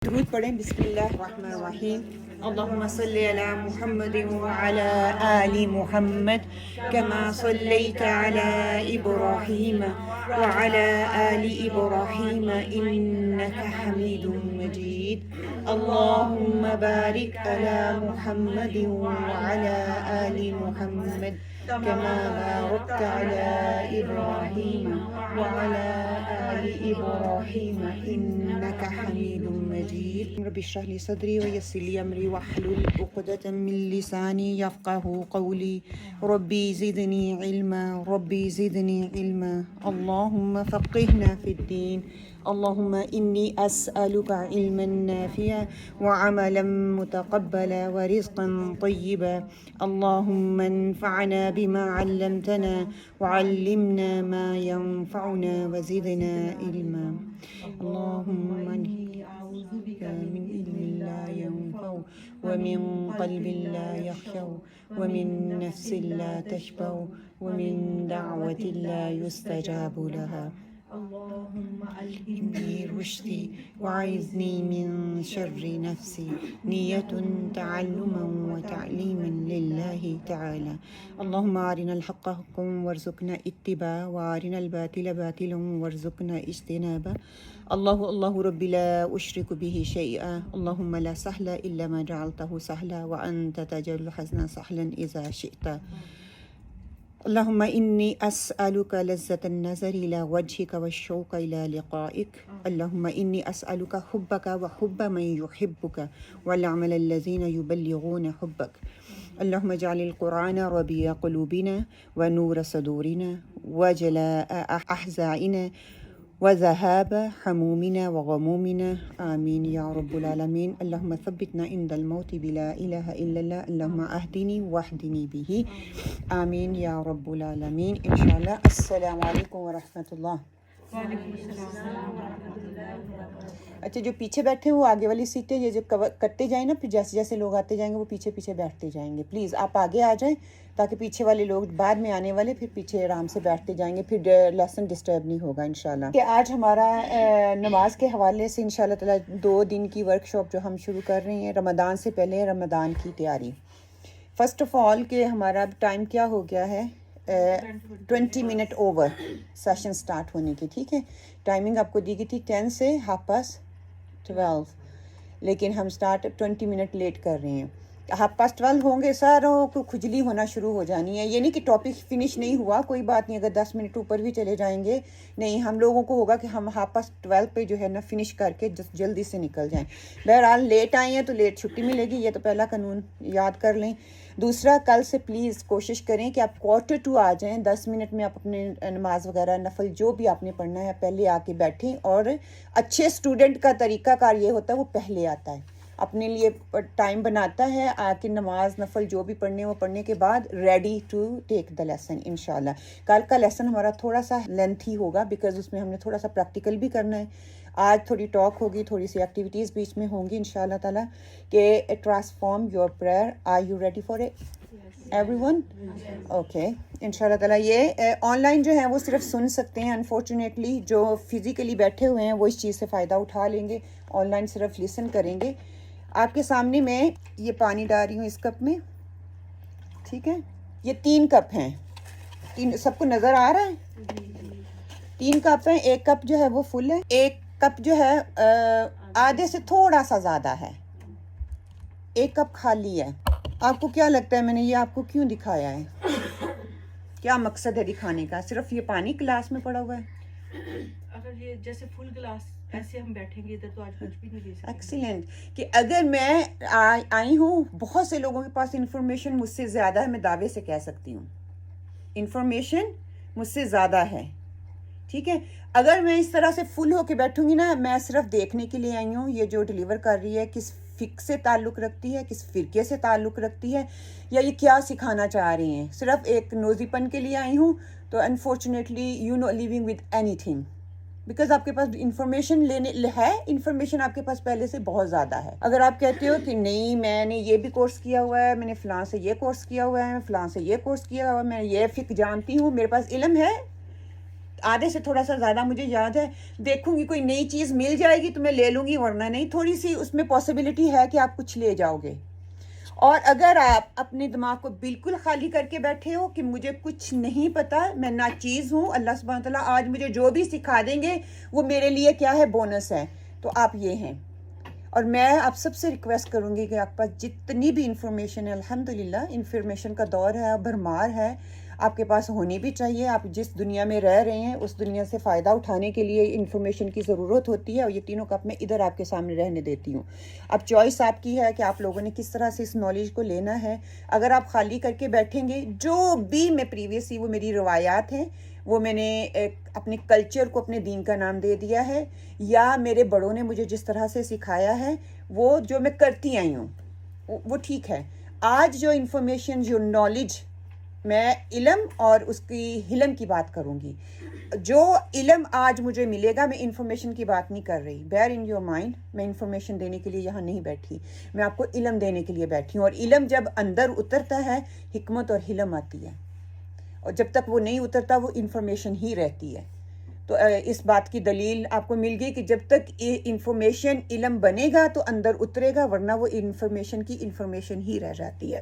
درود پڑھیں. بسم اللہ الرحمن الرحیم. اللهم صل على محمد وعلى آل محمد كما صليت على إبراهيم وعلى آل إبراهيم إنك حميد مجيد. اللهم بارك على محمد وعلى آل محمد كما باركت على إبراهيم وعلى آل إبراهيم إنك حميد مجيد. رب اشرح لي صدري ويسر لي أمري واحلل عقدة من لساني يفقهوا قولي. ربي زدني علما ربي زدني علما. اللهم فقهنا في الدين. اللهم إني أسألك علما نافعا وعملا متقبلا ورزقا طيبا. اللهم انفعنا بما علمتنا وعلمنا ما ينفعنا وزدنا علما. اللهم إني أعوذ بك من علم لا ينفع ومن قلب لا يخشع ومن نفس لا تشبع ومن دعوة لا يستجاب لها. اللهم ألهمني رشدي وأعذني من شر نفسي. نية تعلما وتعليما لله تعالى. اللهم أرنا الحق حقا وارزقنا اتباعه وأرنا الباطل باطلا وارزقنا اجتنابه. الله ربي لا أشرك به شيئا. اللهم لا سهل إلا ما جعلته سهلا وأنت تجعل الحزن سهلا إذا شئت. اللهم إني أسألك لذة النظر إلى وجهك والشوق إلى لقائك. اللهم إني أسألك حبك وحب من يحبك والعمل الذين يبلغون حبك. اللهم اجعل القرآن ربيع قلوبنا ونور صدورنا وجلاء أحزاننا وذهاب حمومنا وغمومنا. آمين يا رب العالمين. اللهم ثبتنا عند الموت بلا إله إلا الله. اللهم أهدني واهدني به. آمین یا رب العالمین. انشاءاللہ. السلام علیکم ورحمۃ اللہ. اچھا، جو پیچھے بیٹھے وہ آگے والی سیٹیں یہ جو کرتے جائیں نا، پھر جیسے جیسے لوگ آتے جائیں گے وہ پیچھے پیچھے بیٹھتے جائیں گے. پلیز آپ آگے آ جائیں تاکہ پیچھے والے لوگ بعد میں آنے والے پھر پیچھے آرام سے بیٹھتے جائیں گے، پھر لیسن ڈسٹرب نہیں ہوگا انشاءاللہ. کہ آج ہمارا نماز کے حوالے سے انشاءاللہ تعالیٰ 2 دن کی ورکشاپ جو ہم شروع کر رہے ہیں رمضان سے پہلے، رمضان کی تیاری. فرسٹ آف آل کہ ہمارا اب ٹائم کیا ہو گیا ہے، 20 منٹ اوور سیشن سٹارٹ ہونے کی. ٹھیک ہے، ٹائمنگ آپ کو دی گئی تھی 10 سے 12:30، لیکن ہم سٹارٹ 20 منٹ لیٹ کر رہے ہیں. 12:30 ہوں گے ساروں کو کھجلی ہونا شروع ہو جانی ہے. یہ نہیں کہ ٹاپک فنش نہیں ہوا، کوئی بات نہیں، اگر 10 منٹ اوپر بھی چلے جائیں گے نہیں، ہم لوگوں کو ہوگا کہ ہم 12:30 پہ جو ہے نا فنش کر کے جلدی سے نکل جائیں. بہرحال لیٹ آئے ہیں تو لیٹ چھٹی ملے گی، یہ تو پہلا قانون یاد کر لیں. دوسرا، کل سے پلیز کوشش کریں کہ آپ 1:45 آ جائیں. 10 منٹ میں آپ اپنے نماز وغیرہ نفل جو بھی آپ نے پڑھنا ہے پہلے آ کے بیٹھیں. اور اچھے اسٹوڈنٹ کا طریقہ کار یہ ہوتا ہے وہ پہلے آتا ہے، اپنے لیے ٹائم بناتا ہے، آ کے نماز نفل جو بھی پڑھنے وہ پڑھنے کے بعد ready to take the lesson انشاءاللہ. کل کا لیسن ہمارا تھوڑا سا لینتھی ہوگا بیکاز اس میں ہم نے تھوڑا سا پریکٹیکل بھی کرنا ہے. آج تھوڑی ٹاک ہوگی، تھوڑی سی ایکٹیویٹیز بیچ میں ہوں گی انشاءاللہ تعالیٰ. کہ transform your prayer. Are you ready for it everyone? Okay انشاءاللہ تعالیٰ. یہ آن لائن جو ہے وہ صرف سن سکتے ہیں انفارچونیٹلی. جو فزیکلی بیٹھے ہوئے ہیں وہ اس چیز سے فائدہ اٹھا لیں گے، آن لائن صرف لسن کریں گے. آپ کے سامنے میں یہ پانی ڈال رہی ہوں اس کپ میں. ٹھیک ہے، یہ 3 کپ ہیں. سب کو نظر آ رہا ہے؟ 3 کپ ہیں. 1 کپ جو ہے وہ فل ہے، 1 کپ جو ہے آدھے سے تھوڑا سا زیادہ ہے، 1 کپ خالی ہے. آپ کو کیا لگتا ہے میں نے یہ آپ کو کیوں دکھایا ہے؟ کیا مقصد ہے دکھانے کا؟ صرف یہ پانی گلاس میں پڑا ہوا ہے. اگر یہ جیسے فل گلاس ایسے ہم بیٹھیں گے ادھر تو آج کچھ بھی نہیں دے سکتے. ایکسیلنٹ. کہ اگر میں آئی ہوں، بہت سے لوگوں کے پاس انفارمیشن مجھ سے زیادہ ہے، میں دعوے سے کہہ سکتی ہوں انفارمیشن مجھ سے زیادہ ہے. ٹھیک ہے، اگر میں اس طرح سے فل ہو کے بیٹھوں گی نا، میں صرف دیکھنے کے لیے آئی ہوں یہ جو ڈیلیور کر رہی ہے کس فقہ سے تعلق رکھتی ہے، کس فرقے سے تعلق رکھتی ہے، یا یہ کیا سکھانا چاہ رہی ہیں. صرف ایک نوزی پن کے لیے آئی ہوں. تو unfortunately you know living with anything, because آپ کے پاس انفارمیشن لینے ہے، انفارمیشن آپ کے پاس پہلے سے بہت زیادہ ہے. اگر آپ کہتے ہو کہ نہیں میں نے یہ بھی کورس کیا ہوا ہے، میں نے فلاں سے یہ کورس کیا ہوا ہے، فلاں سے یہ کورس کیا ہوا ہے، میں یہ فقہ جانتی ہوں، میرے پاس علم ہے، آدھے سے تھوڑا سا زیادہ مجھے یاد ہے. دیکھوں گی کوئی نئی چیز مل جائے گی تو میں لے لوں گی, ورنہ نہیں. تھوڑی سی اس میں پاسبلٹی ہے کہ آپ کچھ لے جاؤ گے. اور اگر آپ اپنے دماغ کو بالکل خالی کر کے بیٹھے ہو کہ مجھے کچھ نہیں پتا, میں ناچیز ہوں, اللہ سبحانہ تعالیٰ آج مجھے جو بھی سکھا دیں گے وہ میرے لیے کیا ہے, بونس ہے, تو آپ یہ ہیں. اور میں آپ سب سے ریکویسٹ کروں گی کہ آپ پاس جتنی بھی انفارمیشن ہے, الحمدللہ انفارمیشن کا دور ہے, بھرمار ہے, آپ کے پاس ہونی بھی چاہیے. آپ جس دنیا میں رہ رہے ہیں اس دنیا سے فائدہ اٹھانے کے لیے انفارمیشن کی ضرورت ہوتی ہے, اور یہ تینوں کپ میں ادھر آپ کے سامنے رہنے دیتی ہوں. اب چوائس آپ کی ہے کہ آپ لوگوں نے کس طرح سے اس نالج کو لینا ہے. اگر آپ خالی کر کے بیٹھیں گے, جو بھی میں پریویسلی وہ میری روایات ہیں, وہ میں نے اپنے کلچر کو اپنے دین کا نام دے دیا ہے, یا میرے بڑوں نے مجھے جس طرح سے سکھایا ہے وہ جو میں کرتی آئی ہوں وہ ٹھیک ہے. آج جو انفارمیشن, جو نالج, میں علم اور اس کی حلم کی بات کروں گی. جو علم آج مجھے ملے گا, میں انفارمیشن کی بات نہیں کر رہی, بیئر ان یور مائنڈ, میں انفارمیشن دینے کے لیے یہاں نہیں بیٹھی, میں آپ کو علم دینے کے لیے بیٹھی ہوں. اور علم جب اندر اترتا ہے, حکمت اور حلم آتی ہے, اور جب تک وہ نہیں اترتا وہ انفارمیشن ہی رہتی ہے. تو اس بات کی دلیل آپ کو مل گئی کہ جب تک انفارمیشن علم بنے گا تو اندر اترے گا, ورنہ وہ انفارمیشن کی انفارمیشن ہی رہ جاتی ہے.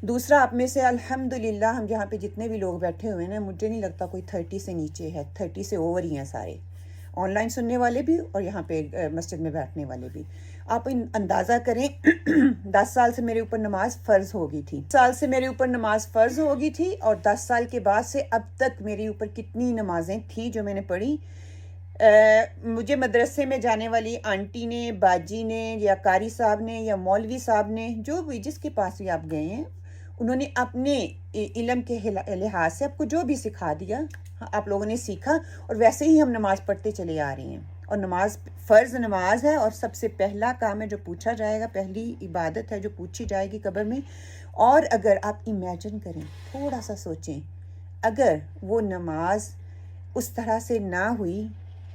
دوسرا, آپ میں سے الحمدللہ ہم جہاں پہ جتنے بھی لوگ بیٹھے ہوئے ہیں, مجھے نہیں لگتا کوئی 30 سے نیچے ہے, 30 سے اوور ہی ہیں سارے, آن لائن سننے والے بھی اور یہاں پہ مسجد میں بیٹھنے والے بھی. آپ اندازہ کریں 10 سال سے میرے اوپر نماز فرض ہو گئی تھی, 10 سال سے میرے اوپر نماز فرض ہو گئی تھی, اور 10 سال کے بعد سے اب تک میرے اوپر کتنی نمازیں تھیں جو میں نے پڑھی. مجھے مدرسے میں جانے والی آنٹی نے, باجی نے, یا قاری صاحب نے, یا مولوی صاحب نے, جو بھی جس کے پاس بھی آپ گئے ہیں, انہوں نے اپنے علم کے لحاظ سے آپ کو جو بھی سکھا دیا, آپ لوگوں نے سیکھا, اور ویسے ہی ہم نماز پڑھتے چلے آ رہے ہیں. اور نماز فرض نماز ہے, اور سب سے پہلا کام ہے جو پوچھا جائے گا, پہلی عبادت ہے جو پوچھی جائے گی قبر میں. اور اگر آپ امیجن کریں, تھوڑا سا سوچیں, اگر وہ نماز اس طرح سے نہ ہوئی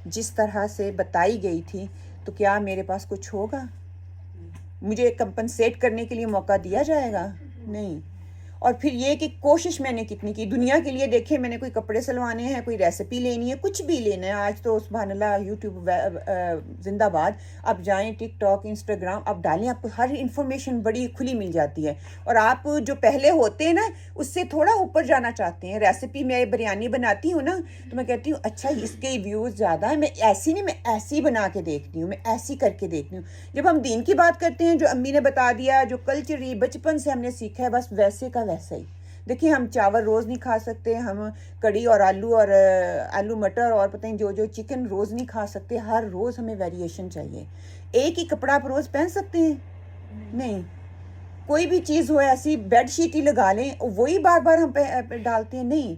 جس طرح سے بتائی گئی تھی, تو کیا میرے پاس کچھ ہوگا؟ مجھے کمپنسیٹ کرنے کے لیے موقع دیا جائے گا؟ نہیں. اور پھر یہ کہ کوشش میں نے کتنی کی دنیا کے لیے. دیکھیں, میں نے کوئی کپڑے سلوانے ہیں, کوئی ریسیپی لینی ہے, کچھ بھی لینا ہے. آج تو سبحان اللہ یوٹیوب زندہ باد, آپ جائیں ٹک ٹاک, انسٹاگرام, آپ ڈالیں, آپ کو ہر انفارمیشن بڑی کھلی مل جاتی ہے. اور آپ جو پہلے ہوتے ہیں نا, اس سے تھوڑا اوپر جانا چاہتے ہیں. ریسیپی میں بریانی بناتی ہوں نا, تو میں کہتی ہوں اچھا اس کے ویوز زیادہ ہیں, میں ایسی نہیں, میں ایسی بنا کے دیکھتی ہوں, میں ایسی کر کے دیکھتی ہوں. جب ہم دین کی بات کرتے ہیں, جو امی نے بتا دیا, جو کلچری بچپن سے ہم نے سیکھا ہے, بس ویسے کا ویسا ہی. دیکھیں, ہم چاول روز نہیں کھا سکتے, ہم کڑی اور آلو مٹر اور پتہ نہیں جو چکن روز نہیں کھا سکتے. ہر روز ہمیں ویریشن چاہیے. ایک ہی کپڑا آپ روز پہن سکتے ہیں؟ نہیں. کوئی بھی چیز ہو ایسی, بیڈ شیٹ ہی لگا لیں, وہی بار بار ہم ڈالتے ہیں؟ نہیں.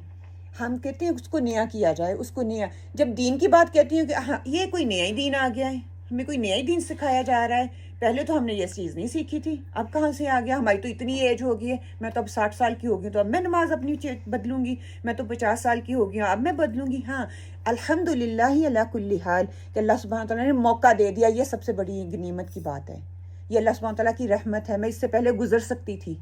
ہم کہتے ہیں اس کو نیا کیا جائے, اس کو نیا. جب دین کی بات کہتی ہوں کہ ہاں یہ کوئی نیا ہی دین آ گیا ہے, ہمیں کوئی نیا ہی دین سکھایا جا رہا ہے, پہلے تو ہم نے یہ چیز نہیں سیکھی تھی, اب کہاں سے آ گیا؟ ہماری تو اتنی ایج ہو گئی ہے, میں تو اب 60 سال کی ہو گئی, تو اب میں نماز اپنی بدلوں گی. میں تو 50 سال کی ہو گئی ہوں, اب میں بدلوں گی. ہاں, الحمدللہ علی کل حال کہ اللہ سبحانہ تعالیٰ نے موقع دے دیا, یہ سب سے بڑی غنیمت کی بات ہے. یہ اللہ سبحانہ تعالیٰ کی رحمت ہے. میں اس سے پہلے گزر سکتی تھی,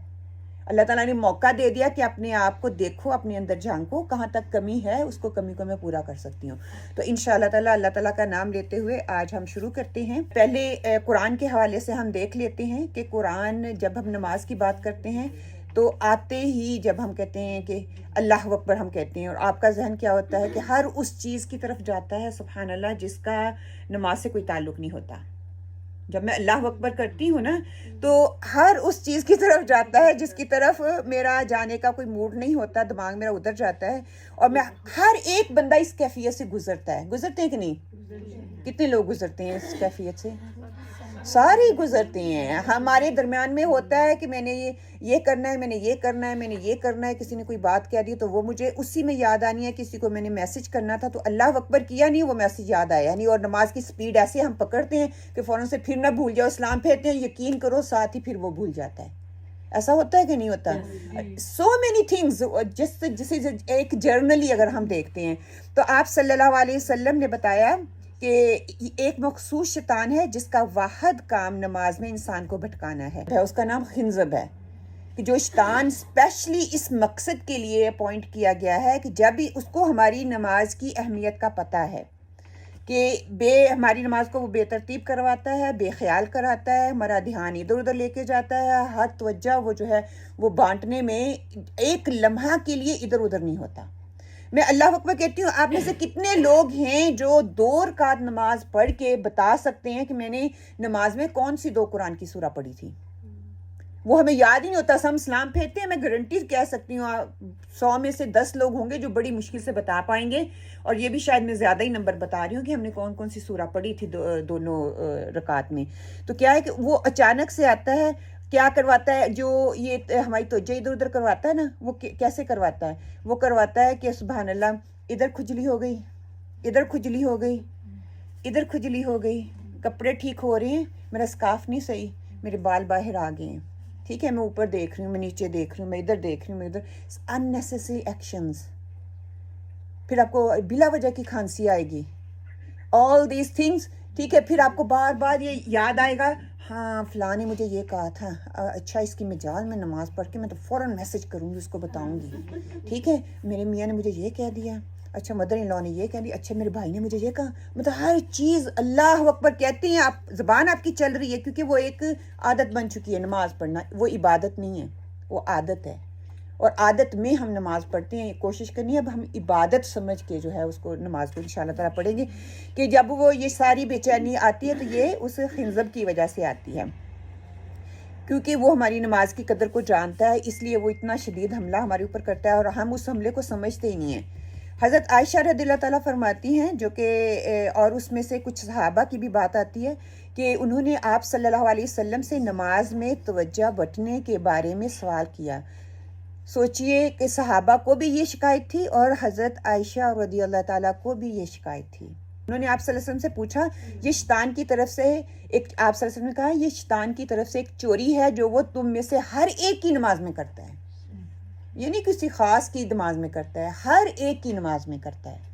اللہ تعالیٰ نے موقع دے دیا کہ اپنے آپ کو دیکھو, اپنے اندر جھانکو, کہاں تک کمی ہے, اس کو کمی کو میں پورا کر سکتی ہوں. تو انشاءاللہ تعالیٰ اللہ تعالیٰ کا نام لیتے ہوئے آج ہم شروع کرتے ہیں. پہلے قرآن کے حوالے سے ہم دیکھ لیتے ہیں کہ قرآن جب ہم نماز کی بات کرتے ہیں تو آتے ہی جب ہم کہتے ہیں کہ اللہ اکبر ہم کہتے ہیں, اور آپ کا ذہن کیا ہوتا ہے کہ ہر اس چیز کی طرف جاتا ہے سبحان اللہ جس کا نماز سے کوئی تعلق نہیں ہوتا. جب میں اللہ اکبر کرتی ہوں نا, تو ہر اس چیز کی طرف جاتا ہے جس کی طرف میرا جانے کا کوئی موڈ نہیں ہوتا, دماغ میرا ادھر جاتا ہے. اور میں ہر ایک بندہ اس کیفیت سے گزرتا ہے. گزرتے ہیں کہ نہیں؟ کتنے لوگ گزرتے ہیں اس کیفیت سے؟ سارے گزرتے ہیں. ہمارے درمیان میں ہوتا ہے کہ میں نے یہ کرنا ہے, میں نے یہ کرنا ہے, میں نے یہ کرنا ہے. کسی نے کوئی بات کہہ دی تو وہ مجھے اسی میں یاد آنی ہے. کسی کو میں نے میسج کرنا تھا تو اللہ اکبر کیا نہیں, وہ میسج یاد آیا نہیں. اور نماز کی سپیڈ ایسے ہم پکڑتے ہیں کہ فوراً سے پھر نہ بھول جاؤ, اسلام پھیرتے ہیں, یقین کرو ساتھ ہی پھر وہ بھول جاتا ہے. ایسا ہوتا ہے کہ نہیں ہوتا؟ So many things. جسے ایک جرنلی اگر ہم دیکھتے ہیں تو آپ صلی اللہ علیہ وسلم نے بتایا کہ ایک مخصوص شیطان ہے جس کا واحد کام نماز میں انسان کو بھٹکانا ہے. اس کا نام خنزب ہے. کہ جو شیطان اسپیشلی اس مقصد کے لیے اپوائنٹ کیا گیا ہے کہ جب بھی اس کو ہماری نماز کی اہمیت کا پتہ ہے کہ ہماری نماز کو وہ بے ترتیب کرواتا ہے، بے خیال کراتا ہے، ہمارا دھیان ادھر ادھر لے کے جاتا ہے، ہر توجہ وہ جو ہے وہ بانٹنے میں ایک لمحہ کے لیے ادھر ادھر نہیں ہوتا۔ میں اللہ اکبر کہتی ہوں، آپ میں سے کتنے لوگ ہیں جو 2 رکعت نماز پڑھ کے بتا سکتے ہیں کہ میں نے نماز میں کون سی 2 قرآن کی سورہ پڑھی تھی؟ وہ ہمیں یاد ہی نہیں ہوتا، ہم سلام پھیرتے ہیں۔ میں گارنٹی کہہ سکتی ہوں 100 میں سے 10 لوگ ہوں گے جو بڑی مشکل سے بتا پائیں گے، اور یہ بھی شاید میں زیادہ ہی نمبر بتا رہی ہوں کہ ہم نے کون کون سی سورہ پڑھی تھی دونوں رکعت میں۔ تو کیا ہے کہ وہ اچانک سے آتا ہے، کیا کرواتا ہے، جو یہ ہماری توجہ ادھر ادھر کرواتا ہے نا، وہ کیسے کرواتا ہے؟ وہ کرواتا ہے کہ سبحان اللہ، ادھر کھجلی ہو گئی، ادھر کھجلی ہو گئی، ادھر کھجلی ہو گئی، کپڑے ٹھیک ہو رہے ہیں، میرا سکارف نہیں صحیح، میرے بال باہر آ گئے ہیں، ٹھیک ہے، میں اوپر دیکھ رہی ہوں، میں نیچے دیکھ رہی ہوں، میں ادھر دیکھ رہی ہوں، میں ادھر، unnecessary actions۔ پھر آپ کو بلا وجہ کی کھانسی آئے گی، all these things، ٹھیک ہے۔ پھر آپ کو بار بار یہ یاد آئے گا، ہاں فلاں نے مجھے یہ کہا تھا، اچھا اس کی مجال میں نماز پڑھ کے میں تو فوراً میسج کروں گی، اس کو بتاؤں گی، ٹھیک ہے، میرے میاں نے مجھے یہ کہہ دیا، اچھا مدر ان لاء نے یہ کہہ دیا، اچھا میرے بھائی نے مجھے یہ کہا، مطلب ہر چیز اللہ اکبر کہتے ہیں، آپ زبان آپ کی چل رہی ہے، کیونکہ وہ ایک عادت بن چکی ہے نماز پڑھنا، وہ عبادت نہیں ہے، وہ عادت ہے، اور عادت میں ہم نماز پڑھتے ہیں۔ کوشش کرنی ہے اب ہم عبادت سمجھ کے جو ہے اس کو نماز کو انشاءاللہ تعالیٰ پڑھیں گے، کہ جب وہ یہ ساری بے چینی آتی ہے تو یہ اس خنزب کی وجہ سے آتی ہے، کیونکہ وہ ہماری نماز کی قدر کو جانتا ہے، اس لیے وہ اتنا شدید حملہ ہمارے اوپر کرتا ہے، اور ہم اس حملے کو سمجھتے ہی نہیں ہیں۔ حضرت عائشہ رضی اللہ تعالیٰ فرماتی ہیں، جو کہ اور اس میں سے کچھ صحابہ کی بھی بات آتی ہے کہ انہوں نے آپ صلی اللہ علیہ وسلم سے نماز میں توجہ بٹنے کے بارے میں سوال کیا۔ سوچئے کہ صحابہ کو بھی یہ شکایت تھی اور حضرت عائشہ رضی اللہ تعالیٰ کو بھی یہ شکایت تھی۔ انہوں نے آپ صلی اللہ علیہ وسلم سے پوچھا، یہ شیطان کی طرف سے ایک، آپ صلی اللہ علیہ وسلم نے کہا یہ شیطان کی طرف سے ایک چوری ہے جو وہ تم میں سے ہر ایک کی نماز میں کرتا ہے، یعنی کسی خاص کی نماز میں کرتا ہے، ہر ایک کی نماز میں کرتا ہے۔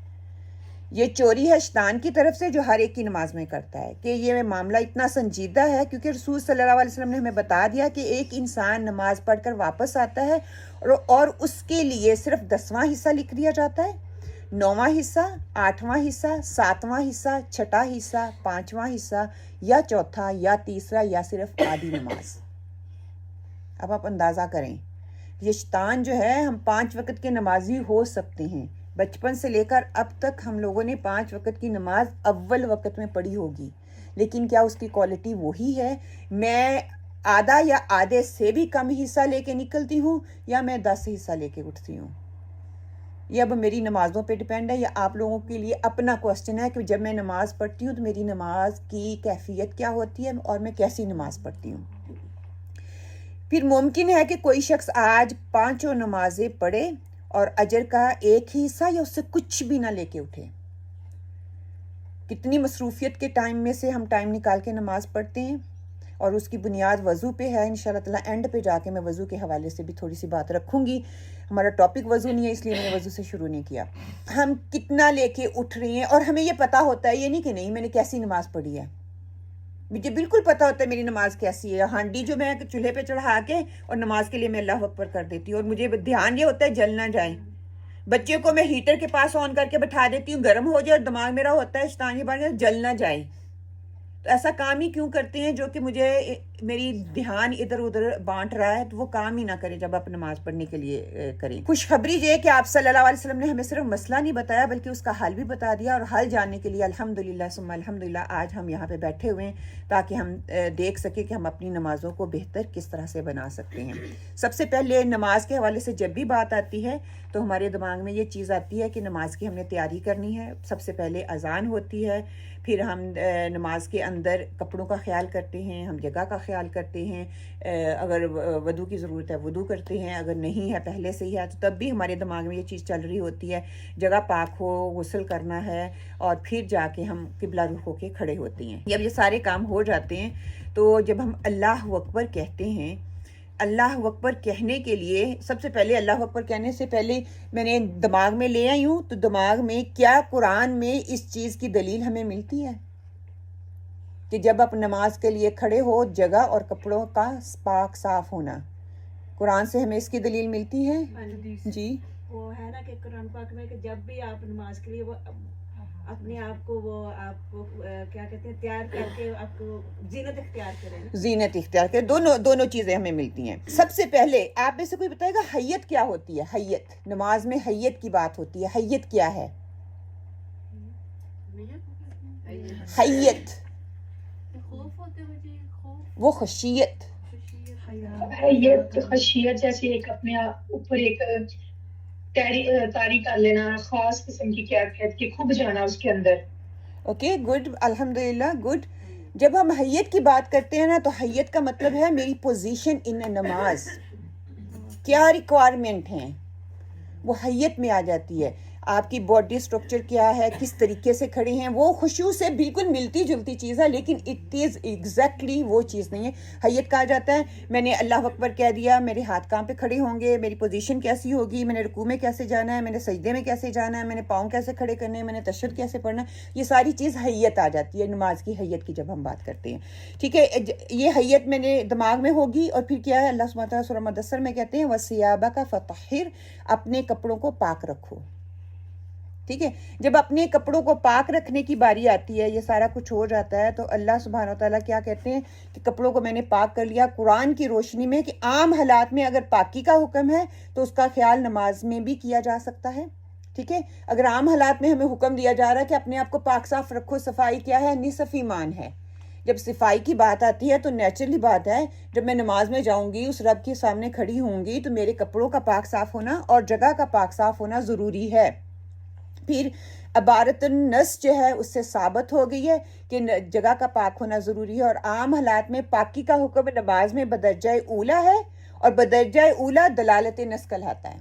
یہ چوری ہے شیطان کی طرف سے جو ہر ایک کی نماز میں کرتا ہے، کہ یہ معاملہ اتنا سنجیدہ ہے، کیونکہ رسول صلی اللہ علیہ وسلم نے ہمیں بتا دیا کہ ایک انسان نماز پڑھ کر واپس آتا ہے اور اس کے لیے صرف 10واں حصہ لکھ دیا جاتا ہے، 9واں حصہ، 8واں حصہ، 7واں حصہ، 6واں حصہ، 5واں حصہ، یا چوتھا یا تیسرا، یا صرف آدھی نماز۔ اب آپ اندازہ کریں، یہ شیطان جو ہے، ہم 5 وقت کے نمازی ہو سکتے ہیں، بچپن سے لے کر اب تک ہم لوگوں نے 5 وقت کی نماز اول وقت میں پڑھی ہوگی، لیکن کیا اس کی کوالٹی وہی ہے؟ میں آدھا یا آدھے سے بھی کم حصہ لے کے نکلتی ہوں، یا میں 10 حصہ لے کے اٹھتی ہوں؟ یہ اب میری نمازوں پہ ڈیپینڈ ہے، یا آپ لوگوں کے لیے اپنا کوسچن ہے کہ جب میں نماز پڑھتی ہوں تو میری نماز کی کیفیت کیا ہوتی ہے اور میں کیسی نماز پڑھتی ہوں۔ پھر ممکن ہے کہ کوئی شخص آج 5 نمازیں پڑھے اور اجر کا ایک ہی حصہ یا اس سے کچھ بھی نہ لے کے اٹھے۔ کتنی مصروفیت کے ٹائم میں سے ہم ٹائم نکال کے نماز پڑھتے ہیں، اور اس کی بنیاد وضو پہ ہے۔ انشاءاللہ تعالیٰ اینڈ پہ جا کے میں وضو کے حوالے سے بھی تھوڑی سی بات رکھوں گی، ہمارا ٹاپک وضو نہیں ہے اس لیے میں نے وضو سے شروع نہیں کیا۔ ہم کتنا لے کے اٹھ رہے ہیں، اور ہمیں یہ پتا ہوتا ہے، یہ نہیں کہ نہیں میں نے کیسی نماز پڑھی ہے، مجھے بالکل پتا ہوتا ہے میری نماز کیسی ہے۔ ہانڈی جو میں چولہے پہ چڑھا کے اور نماز کے لیے میں اللہ اکبر کر دیتی ہوں، اور مجھے دھیان یہ ہوتا ہے جل نہ جائے۔ بچے کو میں ہیٹر کے پاس آن کر کے بٹھا دیتی ہوں، گرم ہو جائے، اور دماغ میرا ہوتا ہے شیطان یہ بات جل نہ جائے۔ تو ایسا کام ہی کیوں کرتے ہیں جو کہ مجھے میری دھیان ادھر ادھر بانٹ رہا ہے، تو وہ کام ہی نہ کرے جب آپ نماز پڑھنے کے لیے کریں۔ خوشخبری یہ کہ آپ صلی اللہ علیہ وسلم نے ہمیں صرف مسئلہ نہیں بتایا بلکہ اس کا حل بھی بتا دیا، اور حل جاننے کے لیے الحمدللہ ثم الحمدللہ آج ہم یہاں پہ بیٹھے ہوئے ہیں تاکہ ہم دیکھ سکیں کہ ہم اپنی نمازوں کو بہتر کس طرح سے بنا سکتے ہیں۔ سب سے پہلے نماز کے حوالے سے جب بھی بات آتی ہے تو ہمارے دماغ میں یہ چیز آتی ہے کہ نماز کی ہم نے تیاری کرنی ہے۔ سب سے پہلے اذان ہوتی ہے، پھر ہم نماز کے اندر کپڑوں کا خیال کرتے ہیں، ہم جگہ کا خیال کرتے ہیں، اگر وضو کی ضرورت ہے وضو کرتے ہیں، اگر نہیں ہے پہلے سے ہی ہے تو تب بھی ہمارے دماغ میں یہ چیز چل رہی ہوتی ہے، جگہ پاک ہو، غسل کرنا ہے، اور پھر جا کے ہم قبلہ رخ ہو کے کھڑے ہوتے ہیں۔ جب یہ سارے کام ہو جاتے ہیں تو جب ہم اللہ اکبر کہتے ہیں، اللہ اکبر کہنے کے لیے سب سے پہلے اللہ اکبر کہنے سے پہلے میں نے دماغ میں لے آئی ہوں، تو دماغ میں کیا قرآن میں اس چیز کی دلیل ہمیں ملتی ہے کہ جب آپ نماز کے لیے کھڑے ہو جگہ اور کپڑوں کا پاک صاف ہونا؟ قرآن سے ہمیں اس کی دلیل ملتی ہے جی وہ ہے نا کہ قرآن پاک میں کہ جب بھی آپ نماز کے لیے وہ اپنے آپ کو وہ آپ کو کیا کہتے ہیں تیار کر کے آپ کو زینت اختیار کریں. زینت اختیار کریں. دونوں چیزیں ہمیں ملتی ہیں. سب سے پہلے آپ میں سے کوئی بتائے گا حیت کیا ہوتی ہے؟ حیت, نماز میں حیت کی بات ہوتی ہے. حیت کیا ہے؟ حیت وہ خشیت. حیت خشیت جیسے ایک اپنے اوپر ایک تاری کر لینا, خاص قسم کی کیفیت کہ کھب جانا اس کے اندر. اوکے گڈ, الحمدللہ گڈ. جب ہم حیت کی بات کرتے ہیں نا تو حیت کا مطلب ہے میری پوزیشن ان نماز, کیا ریکوائرمنٹ ہیں وہ حیت میں آ جاتی ہے. آپ کی باڈی سٹرکچر کیا ہے, کس طریقے سے کھڑے ہیں, وہ خشوع سے بالکل ملتی جلتی چیز ہے لیکن اٹ از ایگزیکٹلی وہ چیز نہیں ہے. حیت کہا جاتا ہے میں نے اللہ اکبر کہہ دیا, میرے ہاتھ کہاں پہ کھڑے ہوں گے, میری پوزیشن کیسی ہوگی, میں نے رکوع میں کیسے جانا ہے, میں نے سجدے میں کیسے جانا ہے, میں نے پاؤں کیسے کھڑے کرنے ہیں, میں نے تشہد کیسے پڑھنا ہے. یہ ساری چیز حیت آ جاتی ہے نماز کی حیت کی جب ہم بات کرتے ہیں. ٹھیک ہے, یہ حیت میں نے دماغ میں ہوگی. اور پھر کیا ہے, اللہ سبحانہ وتعالیٰ سورہ مدثر میں کہتے ہیں وَثِيَابَكَ فَطَهِّرْ, اپنے کپڑوں کو پاک رکھو. ٹھیک ہے, جب اپنے کپڑوں کو پاک رکھنے کی باری آتی ہے, یہ سارا کچھ ہو جاتا ہے, تو اللہ سبحانہ وتعالیٰ کیا کہتے ہیں کہ کپڑوں کو میں نے پاک کر لیا قرآن کی روشنی میں, کہ عام حالات میں اگر پاکی کا حکم ہے تو اس کا خیال نماز میں بھی کیا جا سکتا ہے. ٹھیک ہے, اگر عام حالات میں ہمیں حکم دیا جا رہا ہے کہ اپنے آپ کو پاک صاف رکھو, صفائی کیا ہے, نصف ایمان ہے. جب صفائی کی بات آتی ہے تو نیچرلی بات ہے جب میں نماز میں جاؤں گی, اس رب کے سامنے کھڑی ہوں گی, تو میرے کپڑوں کا پاک صاف ہونا اور جگہ کا پاک صاف ہونا ضروری ہے. پھر عبارت النص جو ہے اس سے ثابت ہو گئی ہے کہ جگہ کا پاک ہونا ضروری ہے. اور عام حالات میں پاکی کا حکم نماز میں بدرجہ اولا ہے, اور بدرجہ اولا دلالت نص کہلاتا ہے.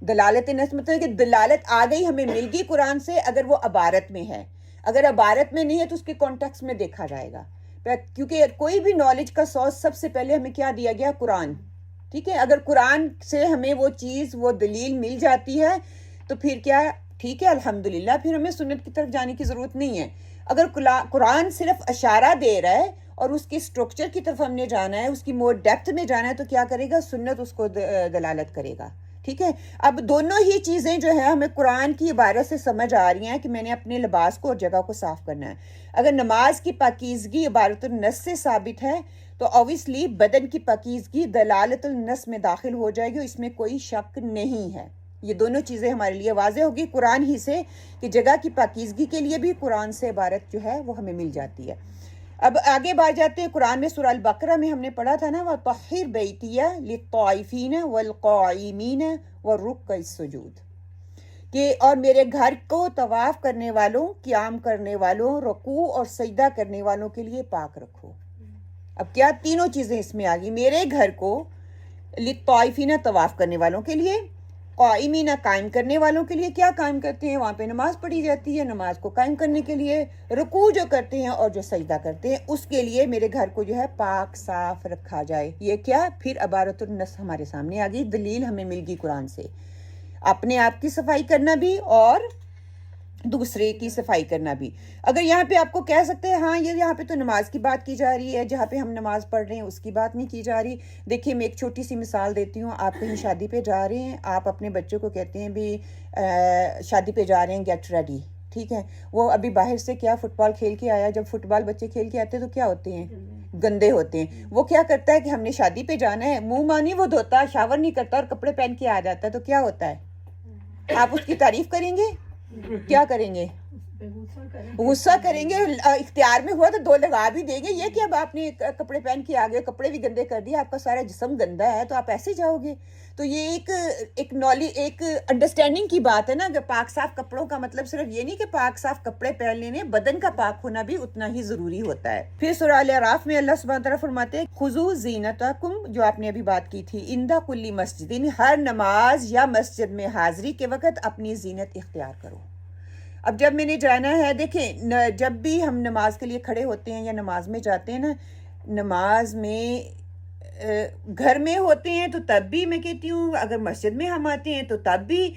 دلالت نص مطلب کہ دلالت آ گئی, ہمیں مل گئی قرآن سے اگر وہ عبارت میں ہے. اگر عبارت میں نہیں ہے تو اس کے کانٹیکسٹ میں دیکھا جائے گا, کیونکہ کوئی بھی نالج کا سورس سب سے پہلے ہمیں کیا دیا گیا, قرآن. ٹھیک ہے, اگر قرآن سے ہمیں وہ چیز وہ دلیل مل جاتی ہے تو پھر کیا, ٹھیک ہے الحمدللہ, پھر ہمیں سنت کی طرف جانے کی ضرورت نہیں ہے. اگر قرآن صرف اشارہ دے رہا ہے اور اس کی سٹرکچر کی طرف ہم نے جانا ہے, اس کی مور ڈیپتھ میں جانا ہے, تو کیا کرے گا, سنت اس کو دلالت کرے گا. ٹھیک ہے, اب دونوں ہی چیزیں جو ہے ہمیں قرآن کی عبارت سے سمجھ آ رہی ہیں کہ میں نے اپنے لباس کو اور جگہ کو صاف کرنا ہے. اگر نماز کی پاکیزگی عبارت النص سے ثابت ہے تو اوبویسلی بدن کی پاکیزگی دلالت النص میں داخل ہو جائے گی, اس میں کوئی شک نہیں ہے. یہ دونوں چیزیں ہمارے لیے واضح ہوگی قرآن ہی سے کہ جگہ کی پاکیزگی کے لیے بھی قرآن سے عبارت جو ہے وہ ہمیں مل جاتی ہے. اب آگے بڑھ جاتے ہیں. قرآن میں سورہ البقرہ میں ہم نے پڑھا تھا نا, وَطَهِّرْ بَيْتِيَ لِلطَّائِفِينَ وَالْقَائِمِينَ وَالرُّكَّعِ السُّجُودِ, کہ اور میرے گھر کو طواف کرنے والوں, قیام کرنے والوں, رکوع اور سجدہ کرنے والوں کے لیے پاک رکھو. اب کیا تینوں چیزیں اس میں آ گئی. میرے گھر کو للطائفین طواف کرنے والوں کے لیے, قائمین قائم کرنے والوں کے لیے, کیا قائم کرتے ہیں, وہاں پہ نماز پڑھی جاتی ہے, نماز کو قائم کرنے کے لیے, رکوع جو کرتے ہیں اور جو سجدہ کرتے ہیں اس کے لیے میرے گھر کو جو ہے پاک صاف رکھا جائے. یہ کیا, پھر عبارت النص ہمارے سامنے آ گئی, دلیل ہمیں مل گئی قرآن سے. اپنے آپ کی صفائی کرنا بھی اور دوسرے کی صفائی کرنا بھی. اگر یہاں پہ آپ کو کہہ سکتے ہیں ہاں یہ یہاں پہ تو نماز کی بات کی جا رہی ہے, جہاں پہ ہم نماز پڑھ رہے ہیں اس کی بات نہیں کی جا رہی. دیکھیے میں ایک چھوٹی سی مثال دیتی ہوں. آپ کہیں شادی پہ جا رہے ہیں, آپ اپنے بچوں کو کہتے ہیں بھی شادی پہ جا رہے ہیں, گیٹ ریڈی. ٹھیک ہے, وہ ابھی باہر سے کیا فٹ بال کھیل کے آیا. جب فٹ بال بچے کھیل کے آتے ہیں تو کیا ہوتے ہیں, گندے ہوتے ہیں. وہ کیا کرتا ہے کہ ہم نے شادی پہ جانا ہے, منہ مانی وہ دھوتا, شاور نہیں کرتا اور کپڑے پہن کے آ جاتا ہے, تو کیا ہوتا ہے, آپ اس کی تعریف کریں گے, کیا کریں گے, غصہ کریں گے. اختیار میں ہوا تو دو لگا بھی دیں گے. یہ کہ اب آپ نے کپڑے پہن کے آگے, کپڑے بھی گندے کر دیے, آپ کا سارا جسم گندا ہے, تو آپ ایسے جاؤ گے. تو یہ ایک نالج, ایک انڈرسٹینڈنگ کی بات ہے نا. کہ پاک صاف کپڑوں کا مطلب صرف یہ نہیں کہ پاک صاف کپڑے پہن لینے, بدن کا پاک ہونا بھی اتنا ہی ضروری ہوتا ہے. پھر سورہ الاعراف میں اللہ سبحانہ تعالیٰ فرماتے ہیں خذوا زینتکم, جو آپ نے ابھی بات کی تھی, عند کل مسجد, ہر نماز یا مسجد میں حاضری کے وقت اپنی زینت اختیار کرو. اب جب میں نے جانا ہے, دیکھیں جب بھی ہم نماز کے لیے کھڑے ہوتے ہیں یا نماز میں جاتے ہیں نا, نماز میں گھر میں ہوتے ہیں تو تب بھی میں کہتی ہوں, اگر مسجد میں ہم آتے ہیں تو تب بھی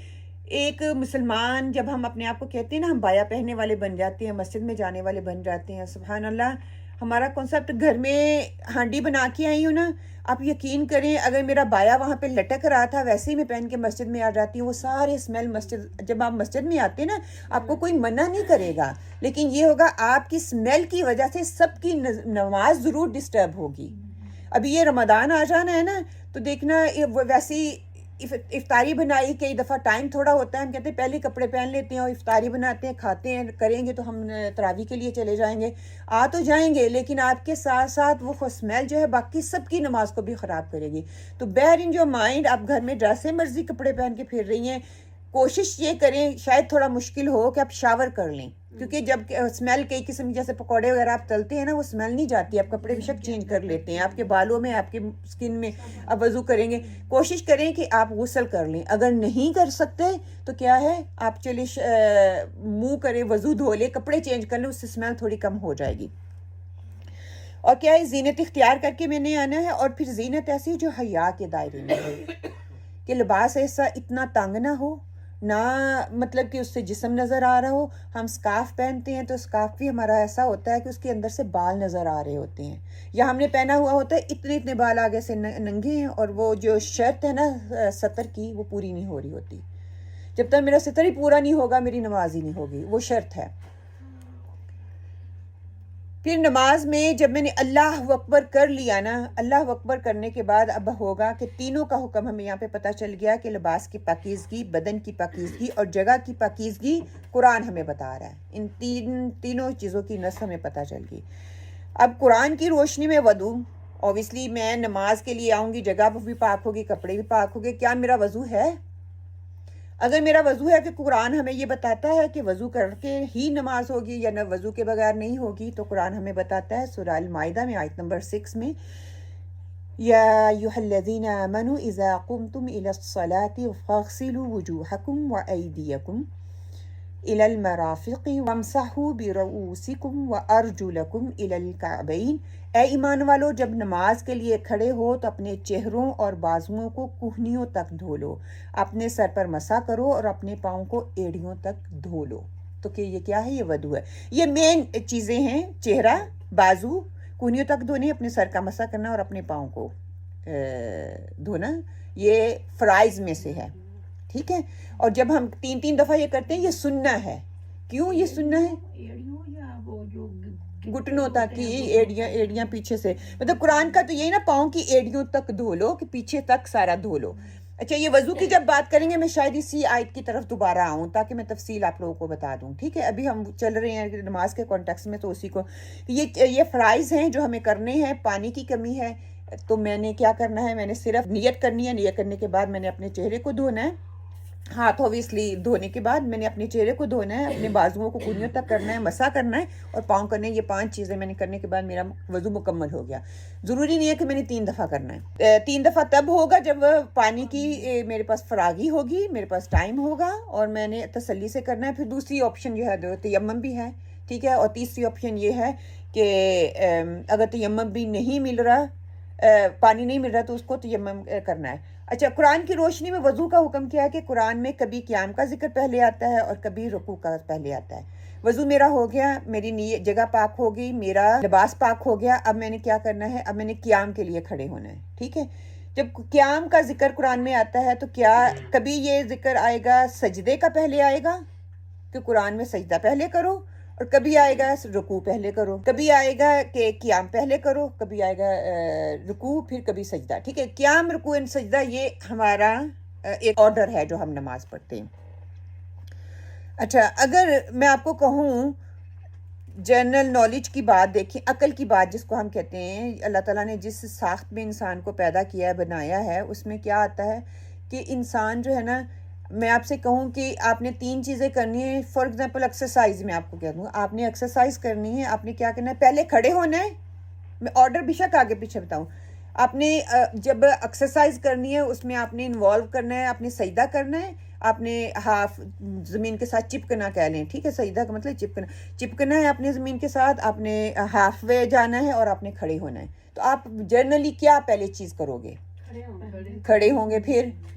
ایک مسلمان جب ہم اپنے آپ کو کہتے ہیں نا ہم بایا پہننے والے بن جاتے ہیں, مسجد میں جانے والے بن جاتے ہیں. سبحان اللہ, ہمارا کنسپٹ گھر میں ہانڈی بنا کے آئی ہوں نا، آپ یقین کریں اگر میرا بایا وہاں پہ لٹک رہا تھا ویسے ہی میں پہن کے مسجد میں آ جاتی ہوں. وہ سارے اسمیل مسجد، جب آپ مسجد میں آتے ہیں نا آپ کو کوئی منع نہیں کرے گا، لیکن یہ ہوگا آپ کی اسمیل کی وجہ سے سب کی نماز ضرور ڈسٹرب ہوگی. ابھی یہ رمضان آ جانا ہے نا تو دیکھنا ویسی افطاری بنائی، کئی دفعہ ٹائم تھوڑا ہوتا ہے، ہم کہتے ہیں پہلے کپڑے پہن لیتے ہیں اور افطاری بناتے ہیں، کھاتے ہیں، کریں گے تو ہم تراویح کے لیے چلے جائیں گے. آ تو جائیں گے لیکن آپ کے ساتھ ساتھ وہ اسمیل جو ہے باقی سب کی نماز کو بھی خراب کرے گی. تو بیئر ان جو مائنڈ، آپ گھر میں جیسے مرضی کپڑے پہن کے پھر رہی ہیں، کوشش یہ کریں، شاید تھوڑا مشکل ہو کہ آپ شاور کر لیں، کیونکہ جب اسمیل کئی قسم کی جیسے پکوڑے وغیرہ آپ تلتے ہیں نا وہ اسمیل نہیں جاتی، آپ کپڑے بھی شک چینج کر لیتے ہیں، آپ کے بالوں میں، آپ کے اسکن میں آپ وضو کریں گے. کوشش کریں کہ آپ غسل کر لیں. اگر نہیں کر سکتے تو کیا ہے، آپ چلے منہ کریں، وضو دھو لیں، کپڑے چینج کر لیں، اس سے اسمیل تھوڑی کم ہو جائے گی. اور کیا ہے، زینت اختیار کر کے میں نے آنا ہے. اور پھر زینت ایسی جو حیا کے دائرے میں ہو، کہ لباس ایسا اتنا تنگ نہ ہو، نہ مطلب کہ اس سے جسم نظر آ رہا ہو. ہم سکارف پہنتے ہیں تو سکارف بھی ہمارا ایسا ہوتا ہے کہ اس کے اندر سے بال نظر آ رہے ہوتے ہیں، یا ہم نے پہنا ہوا ہوتا ہے اتنے بال آگے سے ننگے ہیں، اور وہ جو شرط ہے نا سطر کی وہ پوری نہیں ہو رہی ہوتی. جب تک میرا سطر ہی پورا نہیں ہوگا میری نماز ہی نہیں ہوگی، وہ شرط ہے. پھر نماز میں جب میں نے اللہ اکبر کر لیا نا، اللہ اکبر کرنے کے بعد اب ہوگا کہ تینوں کا حکم ہمیں یہاں پہ پتہ چل گیا کہ لباس کی پاکیزگی، بدن کی پاکیزگی اور جگہ کی پاکیزگی قرآن ہمیں بتا رہا ہے. ان تینوں چیزوں کی نص ہمیں پتہ چل گئی. اب قرآن کی روشنی میں وضو، اوبیسلی میں نماز کے لیے آؤں گی، جگہ بھی پاک ہوگی، کپڑے بھی پاک ہوگے. کیا میرا وضو ہے؟ اگر میرا وضو ہے کہ قرآن ہمیں یہ بتاتا ہے کہ وضو کر کے ہی نماز ہوگی یا نہ وضو کے بغیر نہیں ہوگی، تو قرآن ہمیں بتاتا ہے سورہ المائدہ میں آیت نمبر 6 میں، یا ایھا الذین آمنوا اذا قمتم الی الصلاۃ فاغسلوا وجوہکم وایدیکم الی المرافق وامسحوا برؤوسکم وارجلکم الی الکعبین. اے ایمان والو، جب نماز کے لیے کھڑے ہو تو اپنے چہروں اور بازوؤں کو کہنیوں تک دھو لو، اپنے سر پر مسح کرو اور اپنے پاؤں کو ایڑیوں تک دھو لو. تو کہ یہ کیا ہے؟ یہ وضو ہے. یہ مین چیزیں ہیں، چہرہ، بازو، کہنیوں تک دھونے، اپنے سر کا مسح کرنا اور اپنے پاؤں کو دھونا. یہ فرائض میں سے ہے، ٹھیک ہے. اور جب ہم 3 دفعہ یہ کرتے ہیں یہ سننا ہے. کیوں یہ سننا ہے؟ گھٹنوں تک کی ایڑیاں پیچھے سے، مطلب قرآن کا تو یہی نا، پاؤں کی ایڑیوں تک دھو لو کہ پیچھے تک سارا دھو لو. اچھا، یہ وضو کی جب بات کریں گے میں شاید اسی آیت کی طرف دوبارہ آؤں تاکہ میں تفصیل آپ لوگوں کو بتا دوں، ٹھیک ہے. ابھی ہم چل رہے ہیں نماز کے کانٹیکس میں، تو اسی کو یہ فرائض ہیں جو ہمیں کرنے ہیں. پانی کی کمی ہے تو میں نے کیا کرنا ہے، میں نے صرف نیت کرنی ہے. نیت کرنے کے بعد میں نے اپنے چہرے کو دھونا ہے، ہاتھ اوبیسلی دھونے کے بعد میں نے اپنے چہرے کو دھونا ہے، اپنے بازوؤں کو کہنیوں تک کرنا ہے، مسح کرنا ہے اور پاؤں کرنے. یہ 5 چیزیں میں نے کرنے کے بعد میرا وضو مکمل ہو گیا. ضروری نہیں ہے کہ میں نے 3 دفعہ کرنا ہے. 3 دفعہ تب ہوگا جب پانی کی میرے پاس فراغی ہوگی، میرے پاس ٹائم ہوگا اور میں نے تسلی سے کرنا ہے. پھر دوسری آپشن جو ہے تیمم بھی ہے، ٹھیک ہے. اور تیسری آپشن یہ ہے کہ اگر تیمم بھی نہیں مل رہا، پانی نہیں مل رہا، تو اس کو تیمم کرنا ہے. اچھا، قرآن کی روشنی میں وضو کا حکم کیا ہے کہ قرآن میں کبھی قیام کا ذکر پہلے آتا ہے اور کبھی رکوع کا پہلے آتا ہے. وضو میرا ہو گیا، میری جگہ پاک ہو گئی، میرا لباس پاک ہو گیا. اب میں نے کیا کرنا ہے؟ اب میں نے قیام کے لیے کھڑے ہونا ہے، ٹھیک ہے. جب قیام کا ذکر قرآن میں آتا ہے تو کیا کبھی یہ ذکر آئے گا سجدے کا پہلے آئے گا کہ قرآن میں سجدہ پہلے کرو، اور کبھی آئے گا رکوع پہلے کرو، کبھی آئے گا کہ قیام پہلے کرو، کبھی آئے گا رکوع پھر کبھی سجدہ، ٹھیک ہے. قیام، رکوع، سجدہ یہ ہمارا ایک آرڈر ہے جو ہم نماز پڑھتے ہیں. اچھا، اگر میں آپ کو کہوں جنرل نالج کی بات دیکھیں، عقل کی بات جس کو ہم کہتے ہیں، اللہ تعالیٰ نے جس ساخت میں انسان کو پیدا کیا ہے، بنایا ہے، اس میں کیا آتا ہے کہ انسان جو ہے نا، میں آپ سے کہوں کہ آپ نے 3 چیزیں کرنی ہیں. فار ایگزامپل ایکسرسائز میں آپ کو کہہ دوں، آپ نے ایکسرسائز کرنی ہے. آپ نے کیا کرنا ہے؟ پہلے کھڑے ہونا ہے. میں آرڈر بے شک آگے پیچھے بتاؤں. آپ نے جب ایکسرسائز کرنی ہے اس میں آپ نے انوالو کرنا ہے، آپ نے سجدہ کرنا ہے، آپ نے ہاف زمین کے ساتھ چپکنا کہہ لیں، ٹھیک ہے. سجدہ کا مطلب چپکنا ہے اپنے زمین کے ساتھ. آپ نے ہاف وے جانا ہے اور آپ نے کھڑے ہونا ہے. تو آپ جنرلی کیا پہلے چیز کرو گے؟ کھڑے ہوں گے، پھر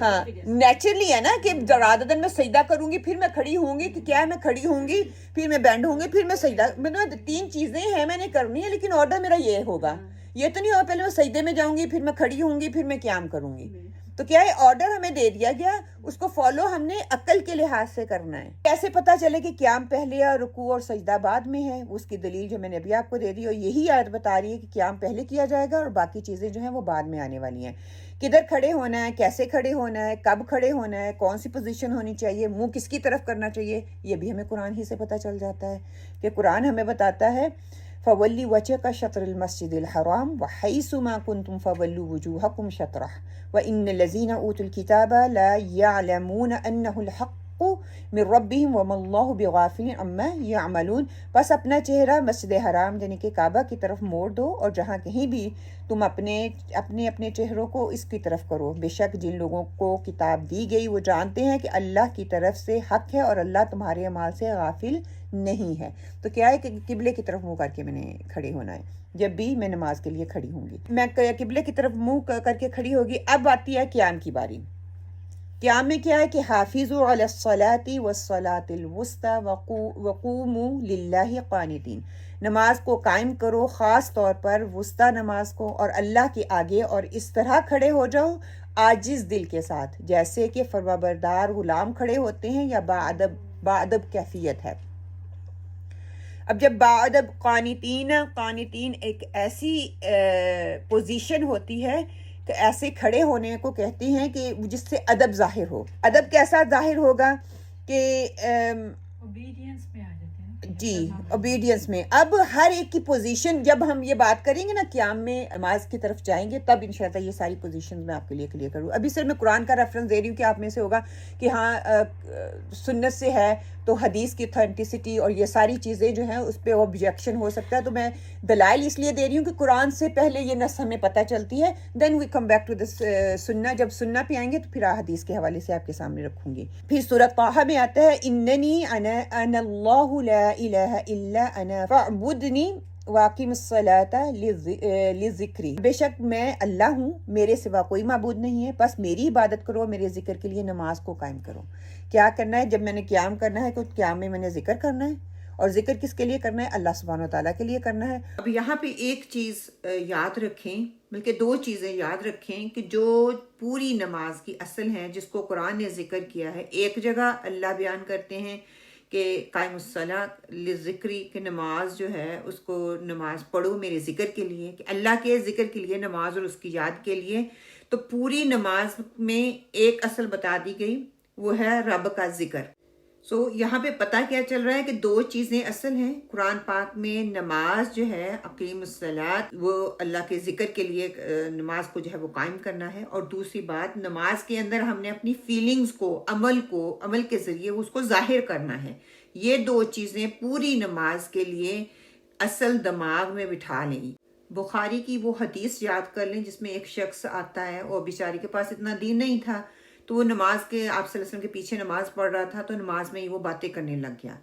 ہاں نیچرلی ہے نا کہ رادر دن میں سجدہ کروں گی پھر میں کھڑی ہوں گی، کہ کیا ہے میں کھڑی ہوں گی پھر میں بینڈ ہوں گی پھر میں سجدہ، مطلب 3 چیزیں ہیں میں نے کرنی ہے، لیکن آرڈر میرا یہ ہوگا، یہ تو نہیں ہوگا پہلے میں سجدے میں جاؤں گی پھر میں کھڑی ہوں گی پھر میں قیام کروں گی۔ تو کیا ہے آرڈر ہمیں دے دیا گیا، اس کو فالو ہم نے عقل کے لحاظ سے کرنا ہے۔ کیسے پتہ چلے کہ قیام پہلے اور رکوع اور سجدہ بعد میں ہے؟ اس کی دلیل جو میں نے ابھی آپ کو دے دی، اور یہی آیت بتا رہی ہے کہ قیام پہلے کیا جائے گا اور باقی چیزیں جو ہیں وہ بعد میں آنے والی ہیں۔ کدھر کھڑے ہونا ہے، کیسے کھڑے ہونا ہے، کب کھڑے ہونا ہے، کون سی پوزیشن ہونی چاہیے، منہ کس کی طرف کرنا چاہیے، یہ بھی ہمیں قرآن ہی سے پتہ چل جاتا ہے کہ قرآن ہمیں بتاتا ہے فَوَلِّ وَجْهَكَ شَطْرَ الْمَسْجِدِ الْحَرَامِ وَحَيْثُ مَا كُنْتُمْ فَوَلُّوا وُجُوهَكُمْ شَطْرَهُ وَإِنَّ الَّذِينَ أُوتُوا الْكِتَابَ لَا يَعْلَمُونَ أَنَّهُ الْحَقُّ من ربهم وما اللہ بغافل عما یعملون۔ بس اپنا چہرہ مسجد حرام یعنی کہ کعبہ کی طرف موڑ دو، اور جہاں کہیں بھی تم اپنے چہروں کو اس کی طرف کرو، بے شک جن لوگوں کو کتاب دی گئی وہ جانتے ہیں کہ اللہ کی طرف سے حق ہے اور اللہ تمہارے اعمال سے غافل نہیں ہے۔ تو کیا ہے کہ قبلے کی طرف منہ کر کے میں نے کھڑے ہونا ہے جب بھی میں نماز کے لیے کھڑی ہوں گی، میں قبلے کی طرف منہ کر کے کھڑی ہوگی۔ اب آتی ہے قیام کی باری۔ قیام میں کیا ہے کہ حافظوا علی الصلاۃ والصلاۃ الوسطی وقوموا للہ قانتین، نماز کو قائم کرو خاص طور پر وسطی نماز کو، اور اللہ کے آگے اور اس طرح کھڑے ہو جاؤ عاجز دل کے ساتھ، جیسے کہ فرمانبردار غلام کھڑے ہوتے ہیں یا باادب کیفیت ہے۔ اب جب باادب قانتین ایک ایسی پوزیشن ہوتی ہے کہ ایسے کھڑے ہونے کو کہتے ہیں کہ جس سے ادب ظاہر ہو۔ ادب کیسا ظاہر ہوگا کہ اوبیڈینس میں آ جاتے ہیں، جی اوبیڈینس میں۔ اب ہر ایک کی پوزیشن جب ہم یہ بات کریں گے نا قیام میں نماز کی طرف جائیں گے تب انشاءاللہ یہ ساری پوزیشن میں آپ کے لیے کلیئر کروں۔ ابھی صرف میں قرآن کا ریفرنس دے رہی ہوں کہ آپ میں سے ہوگا کہ ہاں سنت سے ہے تو حدیث کی اتھینٹسٹی اور یہ ساری چیزیں جو ہیں اس پہ آبجیکشن ہو سکتا ہے، تو میں دلائل اس لیے دے رہی ہوں کہ قرآن سے پہلے یہ نص ہمیں پتہ چلتی ہے، دین وی کم بیک ٹو دس سنہ۔ جب سنہ پہ آئیں گے تو پھر حدیث کے حوالے سے آپ کے سامنے رکھوں گی۔ پھر سورۃ طٰہٰ میں آتا ہے اننی انا اللہ لا الہ الا انا فاعبدنی واقم الصلاۃ لذکری، بے شک میں اللہ ہوں، میرے سوا کوئی معبود نہیں ہے، بس میری عبادت کرو، میرے ذکر کے لیے نماز کو قائم کرو۔ کیا کرنا ہے جب میں نے قیام کرنا ہے تو قیام میں نے ذکر کرنا ہے، اور ذکر کس کے لیے کرنا ہے؟ اللہ سبحانہ وتعالیٰ کے لیے کرنا ہے۔ اب یہاں پہ ایک چیز یاد رکھیں، بلکہ 2 چیزیں یاد رکھیں کہ جو پوری نماز کی اصل ہیں جس کو قرآن نے ذکر کیا ہے۔ ایک جگہ اللہ بیان کرتے ہیں کہ قائم الصلاۃ للذکری، کہ نماز جو ہے اس کو نماز پڑھو میرے ذکر کے لیے، کہ اللہ کے ذکر کے لیے نماز اور اس کی یاد کے لیے۔ تو پوری نماز میں ایک اصل بتا دی گئی، وہ ہے رب کا ذکر۔ یہاں پہ پتہ کیا چل رہا ہے کہ 2 چیزیں اصل ہیں قرآن پاک میں۔ نماز جو ہے اقیم الصلاۃ، وہ اللہ کے ذکر کے لیے نماز کو جو ہے وہ قائم کرنا ہے، اور دوسری بات نماز کے اندر ہم نے اپنی فیلنگز کو عمل کے ذریعے اس کو ظاہر کرنا ہے۔ یہ 2 چیزیں پوری نماز کے لیے اصل دماغ میں بٹھا لیں۔ بخاری کی وہ حدیث یاد کر لیں جس میں ایک شخص آتا ہے اور بیچارے کے پاس اتنا دین نہیں تھا، تو وہ نماز کے آپ صلی اللہ علیہ وسلم کے پیچھے نماز پڑھ رہا تھا، تو نماز میں ہی وہ باتیں کرنے لگ گیا۔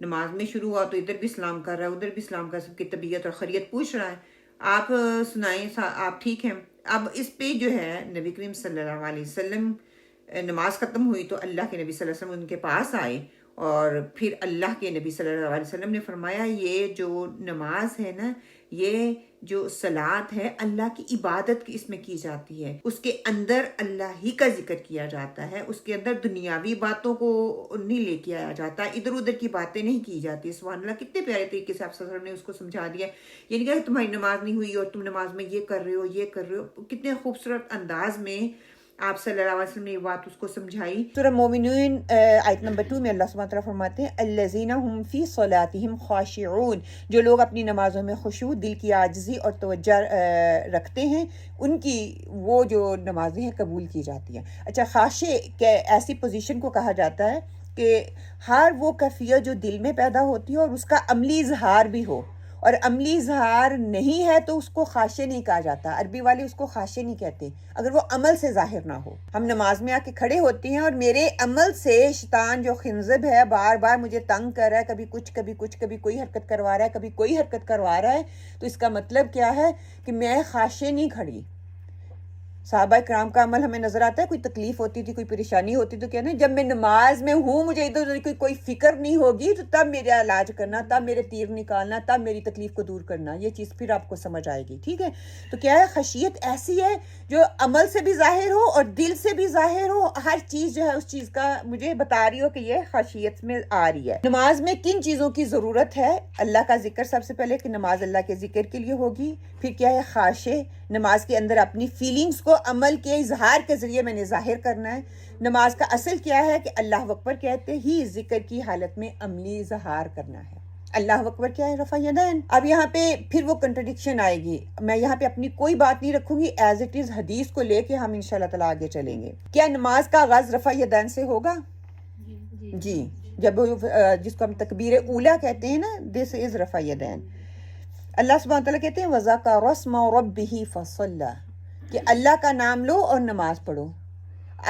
نماز میں شروع ہوا تو ادھر بھی سلام کر رہا ہے ادھر بھی سلام کر، سب کی طبیعت اور خیریت پوچھ رہا ہے، آپ سنائیں آپ ٹھیک ہیں؟ اب اس پہ جو ہے نبی کریم صلی اللہ علیہ وسلم، نماز ختم ہوئی تو اللہ کے نبی صلی اللہ علیہ وسلم ان کے پاس آئے، اور پھر اللہ کے نبی صلی اللہ علیہ وسلم نے فرمایا یہ جو نماز ہے نا، یہ جو صلاۃ ہے اللہ کی عبادت اس میں کی جاتی ہے، اس کے اندر اللہ ہی کا ذکر کیا جاتا ہے، اس کے اندر دنیاوی باتوں کو نہیں لے کے آیا جاتا، ادھر ادھر کی باتیں نہیں کی جاتی۔ سبحان اللہ، کتنے پیارے طریقے سے آپ صلی اللہ علیہ وسلم نے اس کو سمجھا دیا۔ یہ نہیں کہ تمہاری نماز نہیں ہوئی اور تم نماز میں یہ کر رہے ہو یہ کر رہے ہو، کتنے خوبصورت انداز میں آپ صلی اللہ علیہ وسلم نے یہ بات اس کو سمجھائی۔ سورہ مومنون آیت نمبر 2 میں اللہ سبحانہ وتعالیٰ فرماتے ہیں الذین هم فی صلاتہم خاشعون، جو لوگ اپنی نمازوں میں خشوع، دل کی عاجزی اور توجہ رکھتے ہیں، ان کی وہ جو نمازیں ہیں قبول کی جاتی ہیں۔ اچھا، خاشع کے ایسی پوزیشن کو کہا جاتا ہے کہ ہر وہ کیفیت جو دل میں پیدا ہوتی ہے اور اس کا عملی اظہار بھی ہو، اور عملی اظہار نہیں ہے تو اس کو خاشع نہیں کہا جاتا، عربی والے اس کو خاشع نہیں کہتے اگر وہ عمل سے ظاہر نہ ہو۔ ہم نماز میں آ کے کھڑے ہوتے ہیں اور میرے عمل سے شیطان جو خنزب ہے بار بار مجھے تنگ کر رہا ہے، کبھی کچھ کبھی کوئی حرکت کروا رہا ہے، کبھی کوئی حرکت کروا رہا ہے، تو اس کا مطلب کیا ہے کہ میں خاشع نہیں کھڑی، صحابہ کرام کا عمل ہمیں نظر آتا ہے. کوئی تکلیف ہوتی تھی، کوئی پریشانی ہوتی تو کیا نا، جب میں نماز میں ہوں مجھے ادھر ادھر کی کوئی فکر نہیں ہوگی تو تب میرا علاج کرنا، تب میرے تیر نکالنا، تب میری تکلیف کو دور کرنا. یہ چیز پھر آپ کو سمجھ آئے گی. ٹھیک ہے، تو کیا ہے، خشیت ایسی ہے جو عمل سے بھی ظاہر ہو اور دل سے بھی ظاہر ہو. ہر چیز جو ہے اس چیز کا مجھے بتا رہی ہو کہ یہ خشیت میں آ رہی ہے. نماز میں کن چیزوں کی ضرورت ہے؟ اللہ کا ذکر سب سے پہلے، کہ نماز اللہ کے ذکر کے لیے ہوگی. پھر کیا ہے، خاشع، نماز کے اندر اپنی فیلنگز کو عمل کے اظہار کے ذریعے میں نے ظاہر کرنا ہے. نماز کا اصل کیا ہے کہ اللہ اکبر کہتے ہی ذکر کی حالت میں عملی اظہار کرنا ہے. اللہ اکبر کیا ہے؟ رفع یدین. اب یہاں پہ پھر وہ کنٹرڈکشن آئے گی. میں یہاں پہ اپنی کوئی بات نہیں رکھوں گی، ایز اٹ از حدیث کو لے کے ہم انشاءاللہ تعالیٰ آگے چلیں گے. کیا نماز کا آغاز رفع یدین سے ہوگا؟ جی، جب جس کو ہم تکبیر اولیٰ کہتے ہیں نا، دس از رفع یدین. اللہ سبحانہ تعالیٰ کہتے ہیں وَذَكَرَ اسْمَ رَبِّهِ فَصَلَّى، کہ اللہ کا نام لو اور نماز پڑھو.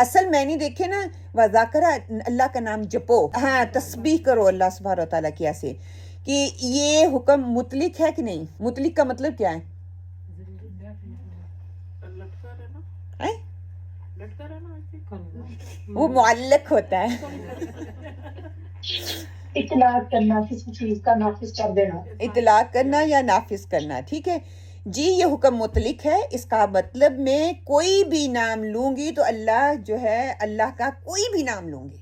اصل میں نہیں دیکھے نا، وَذَكَرَ، اللہ کا نام جپو، ہاں تسبیح کرو اللہ سبحانہ تعالیٰ کی. ایسے کہ یہ حکم مطلق ہے کہ نہیں؟ مطلق کا مطلب کیا ہے؟ وہ معلق ہوتا ہے. اطلاق کرنا، کسی چیز کا نافذ کر دینا، اطلاق کرنا یا نافذ کرنا. ٹھیک ہے جی، یہ حکم مطلق ہے. اس کا مطلب میں کوئی بھی نام لوں گی تو اللہ جو ہے، اللہ کا کوئی بھی نام لوں گی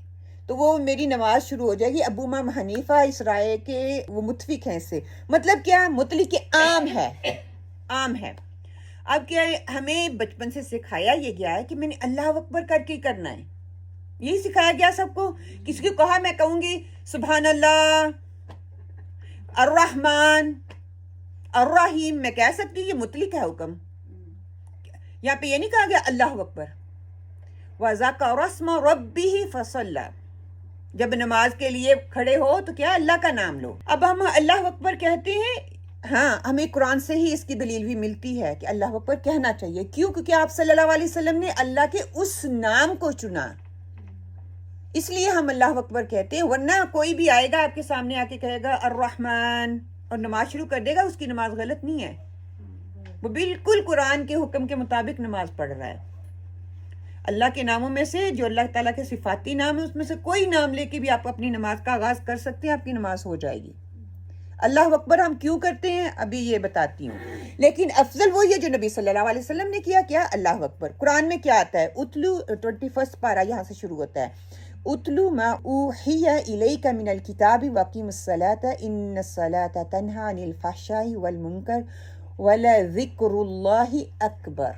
تو وہ میری نماز شروع ہو جائے گی. ابو امام حنیفہ اس رائے کے وہ متفق ہیں اس سے. مطلب کیا؟ مطلق عام ہے، عام ہے. اب کیا ہے، ہمیں بچپن سے سکھایا یہ گیا ہے کہ میں نے اللہ اکبر کر کے کرنا ہے. یہی سکھایا گیا سب کو. کسی کو کہا میں کہوں گی سبحان اللہ الرحمن الرحیم، میں کہہ سکتی ہوں، یہ مطلق ہے حکم. یہاں پہ یہ نہیں کہا گیا اللہ اکبر. وَذَكَرَ اسْمَ رَبِّهِ فَصَلَّى، جب نماز کے لیے کھڑے ہو تو کیا؟ اللہ کا نام لو. اب ہم اللہ اکبر کہتے ہیں، ہاں ہمیں قرآن سے ہی اس کی دلیل بھی ملتی ہے کہ اللہ اکبر کہنا چاہیے. کیوں؟ کیونکہ آپ صلی اللہ علیہ وسلم نے اللہ کے اس نام کو چنا، اس لیے ہم اللہ اکبر کہتے ہیں. ورنہ کوئی بھی آئے گا آپ کے سامنے آ کے کہے گا الرحمن اور نماز شروع کر دے گا، اس کی نماز غلط نہیں ہے، وہ بالکل قرآن کے حکم کے مطابق نماز پڑھ رہا ہے. اللہ کے ناموں میں سے جو اللہ تعالیٰ کے صفاتی نام ہے، اس میں سے کوئی نام لے کے بھی آپ اپنی نماز کا آغاز کر سکتے ہیں، آپ کی نماز ہو جائے گی. اللہ اکبر ہم کیوں کرتے ہیں ابھی یہ بتاتی ہوں. لیکن افضل وہی ہے جو نبی صلی اللہ علیہ وسلم نے کیا. کیا؟ اللہ اکبر. قرآن میں کیا آتا ہے؟ اتلو 21 پارہ یہاں سے شروع ہوتا ہے. اتلو ما اوحی الیک من الکتاب واقیم الصلاۃ ان الصلاۃ تنہی عن الفحشاء والمنکر ولذکر اللہ اکبر.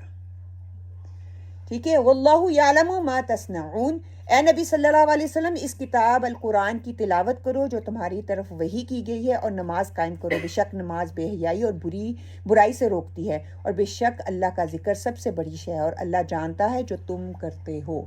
ٹھیک ہے، واللہ یعلم ما تصنعون. اے نبی صلی اللہ علیہ وسلم، اس کتاب القرآن کی تلاوت کرو جو تمہاری طرف وحی کی گئی ہے، اور نماز قائم کرو. بے شک نماز بے حیائی اور برائی سے روکتی ہے، اور بے شک اللہ کا ذکر سب سے بڑی شے ہے، اور اللہ جانتا ہے جو تم کرتے ہو.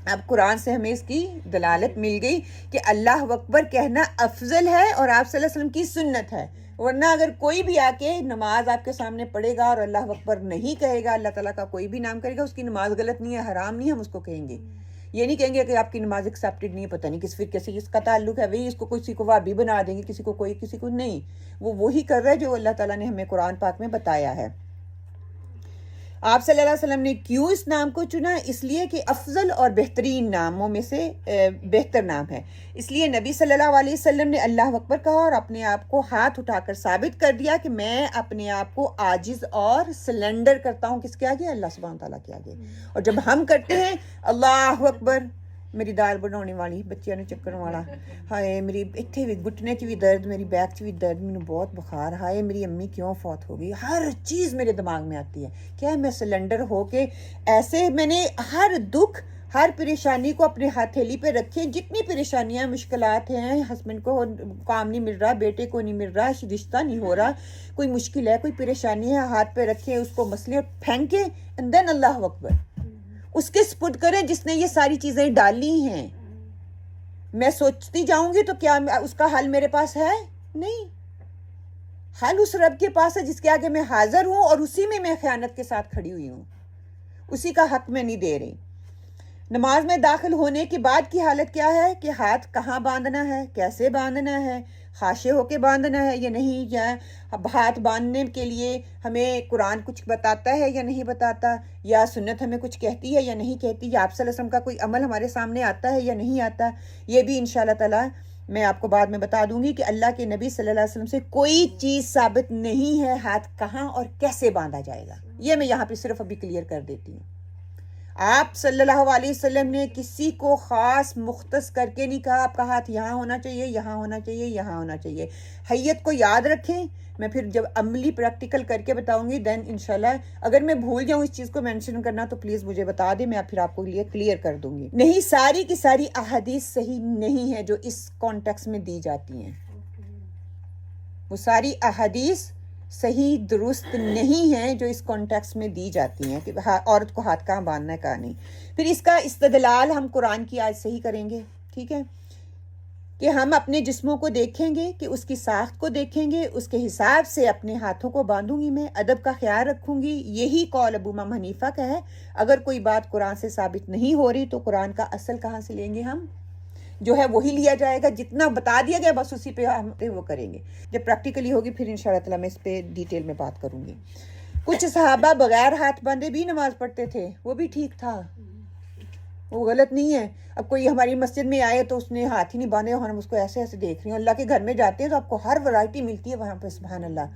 اب قرآن سے ہمیں اس کی دلالت مل گئی کہ اللہ اکبر کہنا افضل ہے اور آپ صلی اللہ علیہ وسلم کی سنت ہے. ورنہ اگر کوئی بھی آ کے نماز آپ کے سامنے پڑھے گا اور اللہ اکبر نہیں کہے گا، اللہ تعالیٰ کا کوئی بھی نام کرے گا، اس کی نماز غلط نہیں ہے، حرام نہیں، ہم اس کو کہیں گے. یہ نہیں کہیں گے کہ آپ کی نماز ایکسیپٹڈ نہیں ہے، پتہ نہیں کس فرقے سے اس کا تعلق ہے، وہی اس کو کسی کو وہابی بنا دیں گے، کسی کو کوئی، کسی کو نہیں. وہ وہی کر رہا ہے جو اللہ تعالیٰ نے ہمیں قرآن پاک میں بتایا ہے. آپ صلی اللہ علیہ وسلم نے کیوں اس نام کو چنا؟ اس لیے کہ افضل اور بہترین ناموں میں سے بہتر نام ہے. اس لیے نبی صلی اللہ علیہ وسلم نے اللہ اکبر کہا اور اپنے آپ کو ہاتھ اٹھا کر ثابت کر دیا کہ میں اپنے آپ کو عاجز اور سلنڈر کرتا ہوں. کس کے آگے؟ اللہ سبحانہ تعالیٰ کے آگے. اور جب ہم کرتے ہیں اللہ اکبر، میری دال بنانے والی، بچیاں نے چکر والا، ہائے میری اتنے بھی گھٹنے چ بھی درد، میری بیک چ بھی درد، مجھے بہت بخار، ہائے میری امی کیوں فوت ہو گئی، ہر چیز میرے دماغ میں آتی ہے. کیا میں سلنڈر ہو کے ایسے میں نے ہر دکھ، ہر پریشانی کو اپنے ہتھیلی پہ رکھے. جتنی پریشانیاں، مشکلات ہیں، ہسبینڈ کو کام نہیں مل رہا، بیٹے کو نہیں مل رہا، رشتہ نہیں ہو رہا، کوئی مشکل ہے، کوئی پریشانی ہے، ہاتھ پہ رکھے، اس کو مسئلے پھینکے، اینڈ دین اللہ اکبر، اس کے سپرد کریں جس نے یہ ساری چیزیں ڈالی ہیں. میں سوچتی جاؤں گی تو کیا اس کا حل میرے پاس ہے؟ نہیں. حل اس رب کے پاس ہے جس کے آگے میں حاضر ہوں اور اسی میں خیانت کے ساتھ کھڑی ہوئی ہوں، اسی کا حق میں نہیں دے رہی. نماز میں داخل ہونے کے بعد کی حالت کیا ہے کہ ہاتھ کہاں باندھنا ہے، کیسے باندھنا ہے، خاشع ہو کے باندھنا ہے یا نہیں، یا ہاتھ باندھنے کے لیے ہمیں قرآن کچھ بتاتا ہے یا نہیں بتاتا، یا سنت ہمیں کچھ کہتی ہے یا نہیں کہتی، یا آپ صلی اللہ علیہ وسلم کا کوئی عمل ہمارے سامنے آتا ہے یا نہیں آتا، یہ بھی انشاءاللہ تعالی میں آپ کو بعد میں بتا دوں گی کہ اللہ کے نبی صلی اللہ علیہ وسلم سے کوئی چیز ثابت نہیں ہے ہاتھ کہاں اور کیسے باندھا جائے گا، یہ میں یہاں پہ صرف ابھی کلیئر کر دیتی ہوں۔ آپ صلی اللہ علیہ وسلم نے کسی کو خاص مختص کر کے نہیں کہا آپ کا ہاتھ یہاں ہونا چاہیے، یہاں ہونا چاہیے، یہاں ہونا چاہیے۔ حیت کو یاد رکھیں، میں پھر جب عملی پریکٹیکل کر کے بتاؤں گی دین انشاءاللہ، اگر میں بھول جاؤں اس چیز کو مینشن کرنا تو پلیز مجھے بتا دیں، میں پھر آپ کو لیے کلیئر کر دوں گی۔ نہیں، ساری کی ساری احادیث صحیح نہیں ہے جو اس کانٹیکس میں دی جاتی ہیں، وہ ساری احادیث صحیح درست نہیں ہیں جو اس کانٹیکس میں دی جاتی ہیں کہ عورت کو ہاتھ کہاں باندھنا ہے کہاں نہیں۔ پھر اس کا استدلال ہم قرآن کی آیت سے ہی کریں گے، ٹھیک ہے، کہ ہم اپنے جسموں کو دیکھیں گے، کہ اس کی ساخت کو دیکھیں گے، اس کے حساب سے اپنے ہاتھوں کو باندھوں گی، میں ادب کا خیال رکھوں گی۔ یہی قول ابو امام حنیفہ کا ہے۔ اگر کوئی بات قرآن سے ثابت نہیں ہو رہی تو قرآن کا اصل کہاں سے لیں گے، ہم جو ہے وہی لیا جائے گا، جتنا بتا دیا گیا بس اسی پہ ہم وہ کریں گے۔ جب پریکٹیکلی ہوگی پھر انشاءاللہ تعالیٰ میں اس پہ ڈیٹیل میں بات کروں گی۔ کچھ صحابہ بغیر ہاتھ باندھے بھی نماز پڑھتے تھے، وہ بھی ٹھیک تھا، وہ غلط نہیں ہے۔ اب کوئی ہماری مسجد میں آئے تو اس نے ہاتھ ہی نہیں باندھے اور ہم اس کو ایسے ایسے دیکھ رہے ہیں، اللہ کے گھر میں جاتے ہیں تو آپ کو ہر ورائٹی ملتی ہے وہاں پہ، سبحان اللہ۔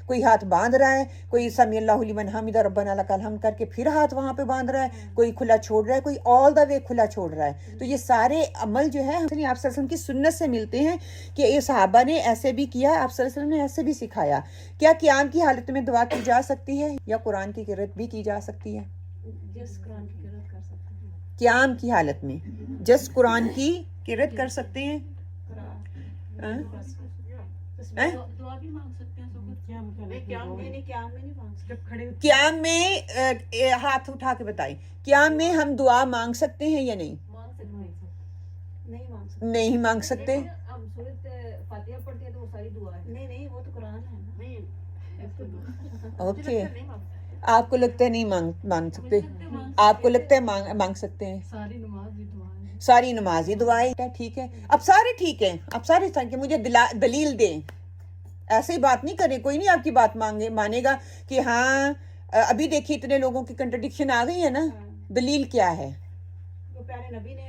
کوئی ہاتھ باندھ رہا ہے، کوئی سمی اللہ لمن حمدہ ربنا لک الحمد کر کے پھر ہاتھ وہاں پہ باندھ رہا ہے، کوئی کھلا چھوڑ رہا ہے، کوئی آل دا وے کھلا چھوڑ رہا ہے۔ تو یہ سارے عمل جو ہے آپ صلی اللہ علیہ وسلم کی سنت سے ملتے ہیں کہ یہ صحابہ نے ایسے بھی کیا، آپ صلی اللہ علیہ وسلم نے ایسے بھی سکھایا۔ کیا قیام کی حالت میں دعا کی جا سکتی ہے یا قرآن کی قرأت بھی کی جا سکتی ہے؟ جس قرآن کی قرأت کر سکتے ہیں، قیام کی حالت میں جس قرآن کی قرأت کر سکتے ہیں، دعا بھی مانگ سکتے ہیں، نہیں قیام میں نہیں مانگ سکتے۔ جب کھڑے قیام میں ہاتھ اٹھا کے بتائیں، قیام میں ہم دعا مانگ سکتے ہیں یا نہیں؟ نہیں مانگ سکتے، نہیں مانگ سکتے۔ ہم سورۃ فاتحہ پڑھتے ہیں تو وہ ساری دعا ہے، نہیں وہ تو قرآن ہے نا۔ اوکے، آپ کو لگتا ہے نہیں مانگ سکتے، آپ کو لگتا ہے مانگ سکتے ہیں؟ ساری نماز ہی دعائیں، ٹھیک ہے، اب سارے ٹھیک ہیں، اب سارے کہ مجھے دلیل دیں، ایسے ہی بات نہیں کریں، کوئی نہیں آپ کی بات مانے گا کہ ہاں ابھی دیکھیے اتنے لوگوں کی کنٹرڈکشن آ گئی ہے نا، دلیل کیا ہے؟ وہ پیارے نبی نے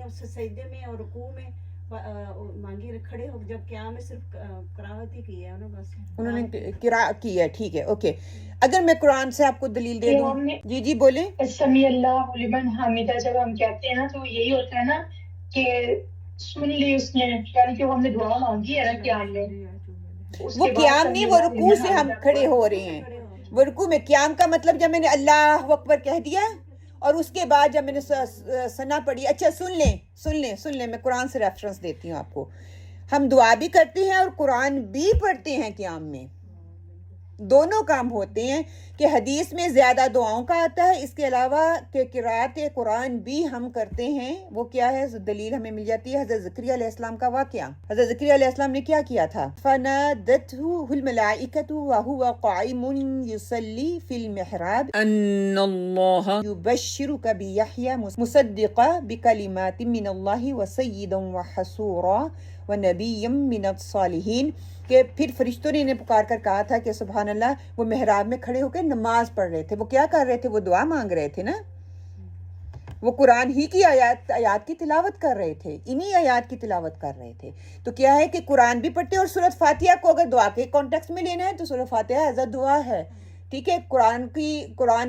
اس سجدے میں اور رکوع میں مانگی، کھڑے ہو جب قیام میں صرف قرأت ہی کی ہے بس، انہوں نے قرأت کی ہے، ٹھیک ہے، اوکے۔ اگر میں قرآن سے آپ کو دلیل دے دوں، جی بولیں۔ سمی اللہ لمن حمیدہ جب ہم کہتے ہیں نا تو یہی ہوتا ہے نا کہ سن لی اس نے، یعنی کہ ہم نے دعا مانگی ہے نا قیام میں، وہ قیام نہیں، وہ رکوع سے ہم کھڑے ہو رہے ہیں، وہ رکوع میں۔ قیام کا مطلب جب میں نے اللہ اکبر کہہ دیا اور اس کے بعد جب میں نے ثنا پڑھی، اچھا سن لیں، میں قرآن سے ریفرنس دیتی ہوں آپ کو۔ ہم دعا بھی کرتے ہیں اور قرآن بھی پڑھتے ہیں قیام میں، دونوں کام ہوتے ہیں، کہ حدیث میں زیادہ دعاؤں کا آتا ہے، اس کے علاوہ کہ قرأت قرآن بھی ہم کرتے ہیں۔ وہ کیا ہے دلیل ہمیں مل جاتی ہے حضرت زکریا علیہ السلام کا واقعہ۔ حضرت زکریا علیہ السلام نے کیا کیا تھا؟ فَنَادَتْهُ الْمَلَائِكَةُ وَهُوَ قَائِمٌ يُصَلِّي فِي الْمِحْرَابِ أَنَّ اللَّهَ يُبَشِّرُكَ بِيَحْيَىٰ مُصَدِّقًا بِكَلِمَاتٍ مِّنَ اللَّهِ وَسَيِّدًا وَحَصُورًا وَنَبِيًّا مِّنَ الصَّالِحِينَ، کہ پھر فرشتوں نے انہیں پکار کر کہا تھا کہ سبحان اللہ، وہ محراب میں کھڑے ہو کے نماز پڑھ رہے تھے، وہ کیا کر رہے تھے؟ وہ دعا مانگ رہے تھے نا، وہ قرآن ہی کی آیات کی تلاوت کر رہے تھے، انہی آیات کی تلاوت کر رہے تھے۔ تو کیا ہے کہ قرآن بھی پڑھتے، اور سورۃ فاتحہ کو اگر دعا کے کانٹیکس میں لینا ہے تو سورۃ فاتحہ ایز اے دعا ہے، ٹھیک ہے۔ قرآن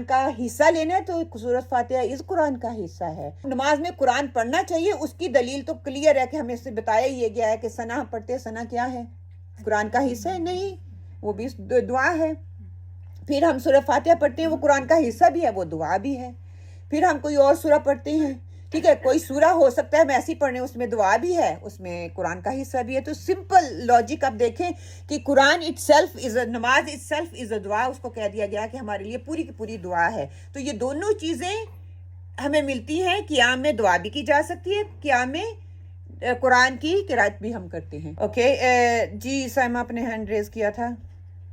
کا حصہ لینا ہے تو سورۃ فاتحہ اس قرآن کا حصہ ہے۔ نماز میں قرآن پڑھنا چاہیے، اس کی دلیل تو کلیئر ہے کہ ہمیں سے بتایا یہ گیا ہے کہ ثنا ہم پڑھتے ہیں، ثنا کیا ہے؟ قرآن کا حصہ ہے، نہیں، وہ بھی دعا ہے۔ پھر ہم سورہ فاتحہ پڑھتے ہیں، وہ قرآن کا حصہ بھی ہے، وہ دعا بھی ہے۔ پھر ہم کوئی اور سورہ پڑھتے ہیں، ٹھیک ہے، کوئی سورہ ہو سکتا ہے ہم ایسی پڑھنے، اس میں دعا بھی ہے، اس میں قرآن کا حصہ بھی ہے۔ تو سمپل لاجک آپ دیکھیں کہ قرآن نماز اٹ سیلف از اے دعا، اس کو کہہ دیا گیا کہ ہمارے لیے پوری کی پوری دعا ہے۔ تو یہ دونوں چیزیں ہمیں ملتی ہیں، قیام میں دعا بھی کی جا سکتی ہے، قیام میں قرآن کی قرأت بھی ہم کرتے ہیں۔ اوکے، جی سائمہ اپنے ہینڈ ریز کیا تھا۔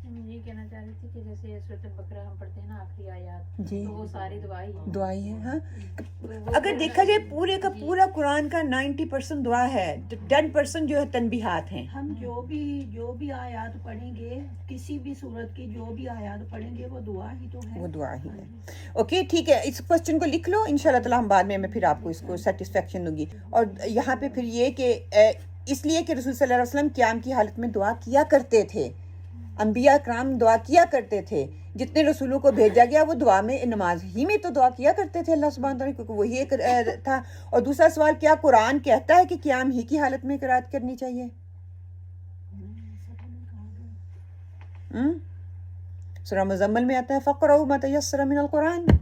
میں یہ کہنا چاہ رہی رہی تھی کہ جیسے سورۃ البقرہ ہم پڑھتے ہیں نا آخری آیات، جی تو وہ ساری دعا ہی ہے. دعائی ہے. ہاں اگر دیکھا جائے پورے کا پورا قرآن کا 90% دعا ہے، 10% جو ہے تنبیہات ہیں. ہم جو بھی آیات پڑھیں گے، کسی بھی صورت کی جو بھی آیات پڑھیں گے وہ دعا ہی تو ہے. وہ دعا ہی ہے. اوکے ٹھیک ہے، اس کوشچن کو لکھ لو، انشاءاللہ تعالیٰ ہم بعد میں پھر آپ کو اس کو سیٹسفیکشن دوں گی. اور یہاں پہ پھر یہ کہ اس لیے کہ رسول صلی اللہ علیہ وسلم قیام کی حالت میں دعا کیا کرتے تھے، انبیاء کرام دعا کیا کرتے تھے، جتنے رسولوں کو بھیجا گیا وہ دعا میں نماز ہی میں تو دعا کیا کرتے تھے اللہ سبحانہ وتعالیٰ، کیونکہ وہی ایک تھا. اور دوسرا سوال، کیا قرآن کہتا ہے کہ قیام ہی کی حالت میں قرات کرنی چاہیے؟ سورہ مزمل میں آتا ہے فَقْرَؤْا مَا تَيَسَّرَ مِنَ الْقُرْآنِ.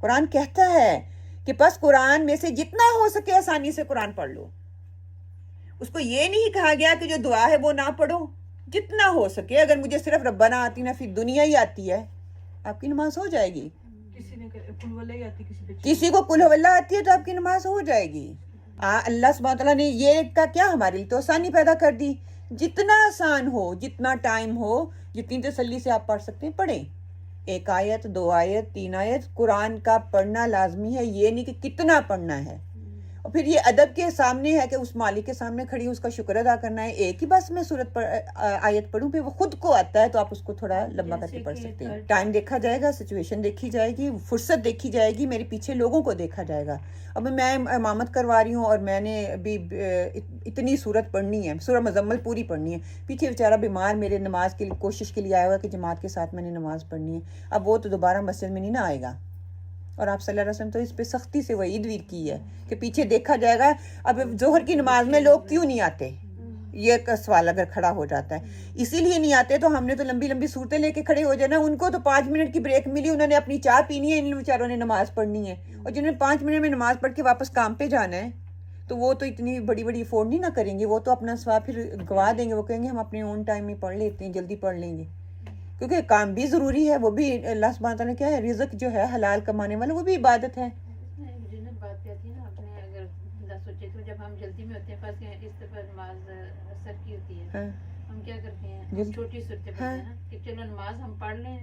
قرآن کہتا ہے کہ بس قرآن میں سے جتنا ہو سکے آسانی سے قرآن پڑھ لو. اس کو یہ نہیں کہا گیا کہ جو دعا ہے وہ نہ پڑھو، جتنا ہو سکے. اگر مجھے صرف ربنا آتی نہ فی دنیا ہی آتی ہے، آپ کی نماز ہو جائے گی. کسی نے کل واللہ ہی آتی، کسی کو قل اللہ آتی ہے تو آپ کی نماز ہو جائے گی. اللہ سبحانہ تعالیٰ نے یہ کا کیا ہمارے لیے تو آسانی پیدا کر دی. جتنا آسان ہو، جتنا ٹائم ہو، جتنی تسلی سے آپ پڑھ سکتے ہیں پڑھیں. 1 آیت 2 آیت 3 آیت قرآن کا پڑھنا لازمی ہے، یہ نہیں کہ کتنا پڑھنا ہے. اور پھر یہ ادب کے سامنے ہے کہ اس مالک کے سامنے کھڑی اس کا شکر ادا کرنا ہے. ایک ہی بس میں سورت آیت پڑھوں، پھر وہ خود کو آتا ہے تو آپ اس کو تھوڑا لمبا کر کے پڑھ سکتے ہیں. ٹائم دیکھا جائے گا، سچویشن دیکھی جائے گی، فرصت دیکھی جائے گی، میرے پیچھے لوگوں کو دیکھا جائے گا. اب میں امامت کروا رہی ہوں اور میں نے ابھی اتنی سورت پڑھنی ہے، سورہ مزمل پوری پڑھنی ہے. پیچھے بیچارہ بیمار میرے نماز کی کوشش کے لیے آیا ہوا کہ جماعت کے ساتھ میں نے نماز پڑھنی ہے. اب وہ تو دوبارہ مسجد میں نہیں نہ آئے گا. اور آپ صلی اللہ علیہ وسلم تو اس پہ سختی سے وعید بھی کی ہے کہ پیچھے دیکھا جائے گا. اب ظہر کی نماز میں لوگ کیوں نہیں آتے، یہ ایک سوال اگر کھڑا ہو جاتا ہے. اسی لیے نہیں آتے تو ہم نے تو لمبی لمبی صورتیں لے کے کھڑے ہو جانا. ان کو تو 5 منٹ کی بریک ملی، انہوں نے اپنی چائے پینی ہے، ان بیچاروں نے نماز پڑھنی ہے. اور جنہوں نے 5 منٹ میں نماز پڑھ کے واپس کام پہ جانا ہے تو وہ تو اتنی بڑی بڑی افورڈ نہیں نہ کریں گے. وہ تو اپنا ثواب پھر گوا دیں گے. وہ کہیں گے ہم اپنے اون ٹائم میں پڑھ لیتے ہیں، جلدی پڑھ لیں گے. کیونکہ کام بھی ضروری ہے، وہ بھی اللہ سبحانہ تعالیٰ نے کیا ہے، رزق جو ہے حلال کمانے والا، وہ بھی عبادت ہے. جنت بات کہتی ہے نا، اپنے اگر سوچے تو جب ہم جلدی میں ہوتے ہیں، فرض اس دفعہ نماز اثر کی ہوتی ہے، ہم کیا کرتے ہیں چھوٹی صورتیں پڑھتے ہیں نا کہ چلو نماز ہم پڑھ لیں،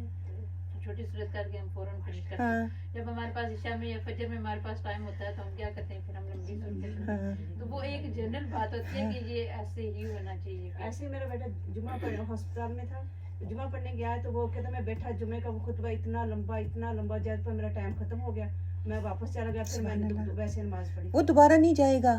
چھوٹی صورت کر کے ہم فوراً فنش کرتے ہیں. جب ہمارے پاس عشاء میں یا فجر میں ہمارے پاس ٹائم ہوتا ہے تو ہم کیا کرتے ہیں، پھر ہم لمبی صورتیں پڑھتے ہیں. تو وہ ایک جنرل بات ہوتی ہے کہ یہ ایسے ہی ہونا چاہیے. ایسے ہی میرا بیٹا جمعہ پڑھنے ہاسپٹل میں تھا، جمعہ پڑھنے گیا تو وہ کہتا میں بیٹھا جمعے کا وہ خطبہ اتنا لمبا جب پر میرا ٹائم ختم ہو گیا، میں واپس چلا گیا. پھر میں نے ویسے نماز پڑھی. وہ دوبارہ نہیں جائے گا،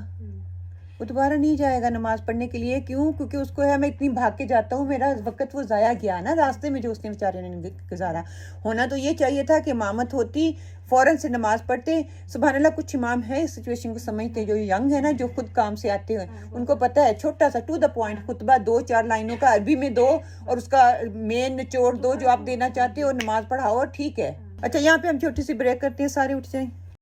وہ دوبارہ نہیں جائے گا نماز پڑھنے کے لیے. کیوں؟ کیونکہ اس کو ہے میں اتنی بھاگ کے جاتا ہوں، میرا وقت وہ ضائع گیا نا راستے میں جو اس نے بیچارے نے گزارا. ہونا تو یہ چاہیے تھا کہ امامت ہوتی، فوراً سے نماز پڑھتے. سبحان اللہ کچھ امام ہے اس سچویشن کو سمجھتے، جو ینگ ہے نا، جو خود کام سے آتے ہیں، ان کو پتہ ہے چھوٹا سا ٹو دا پوائنٹ خطبہ 2-4 لائنوں کا عربی میں دو اور اس کا مین نچوڑ دو جو آپ دینا چاہتے ہو، نماز پڑھاؤ اور ٹھیک ہے. اچھا یہاں پہ ہم چھوٹی سی بریک کرتے ہیں، سارے اٹھ جائیں.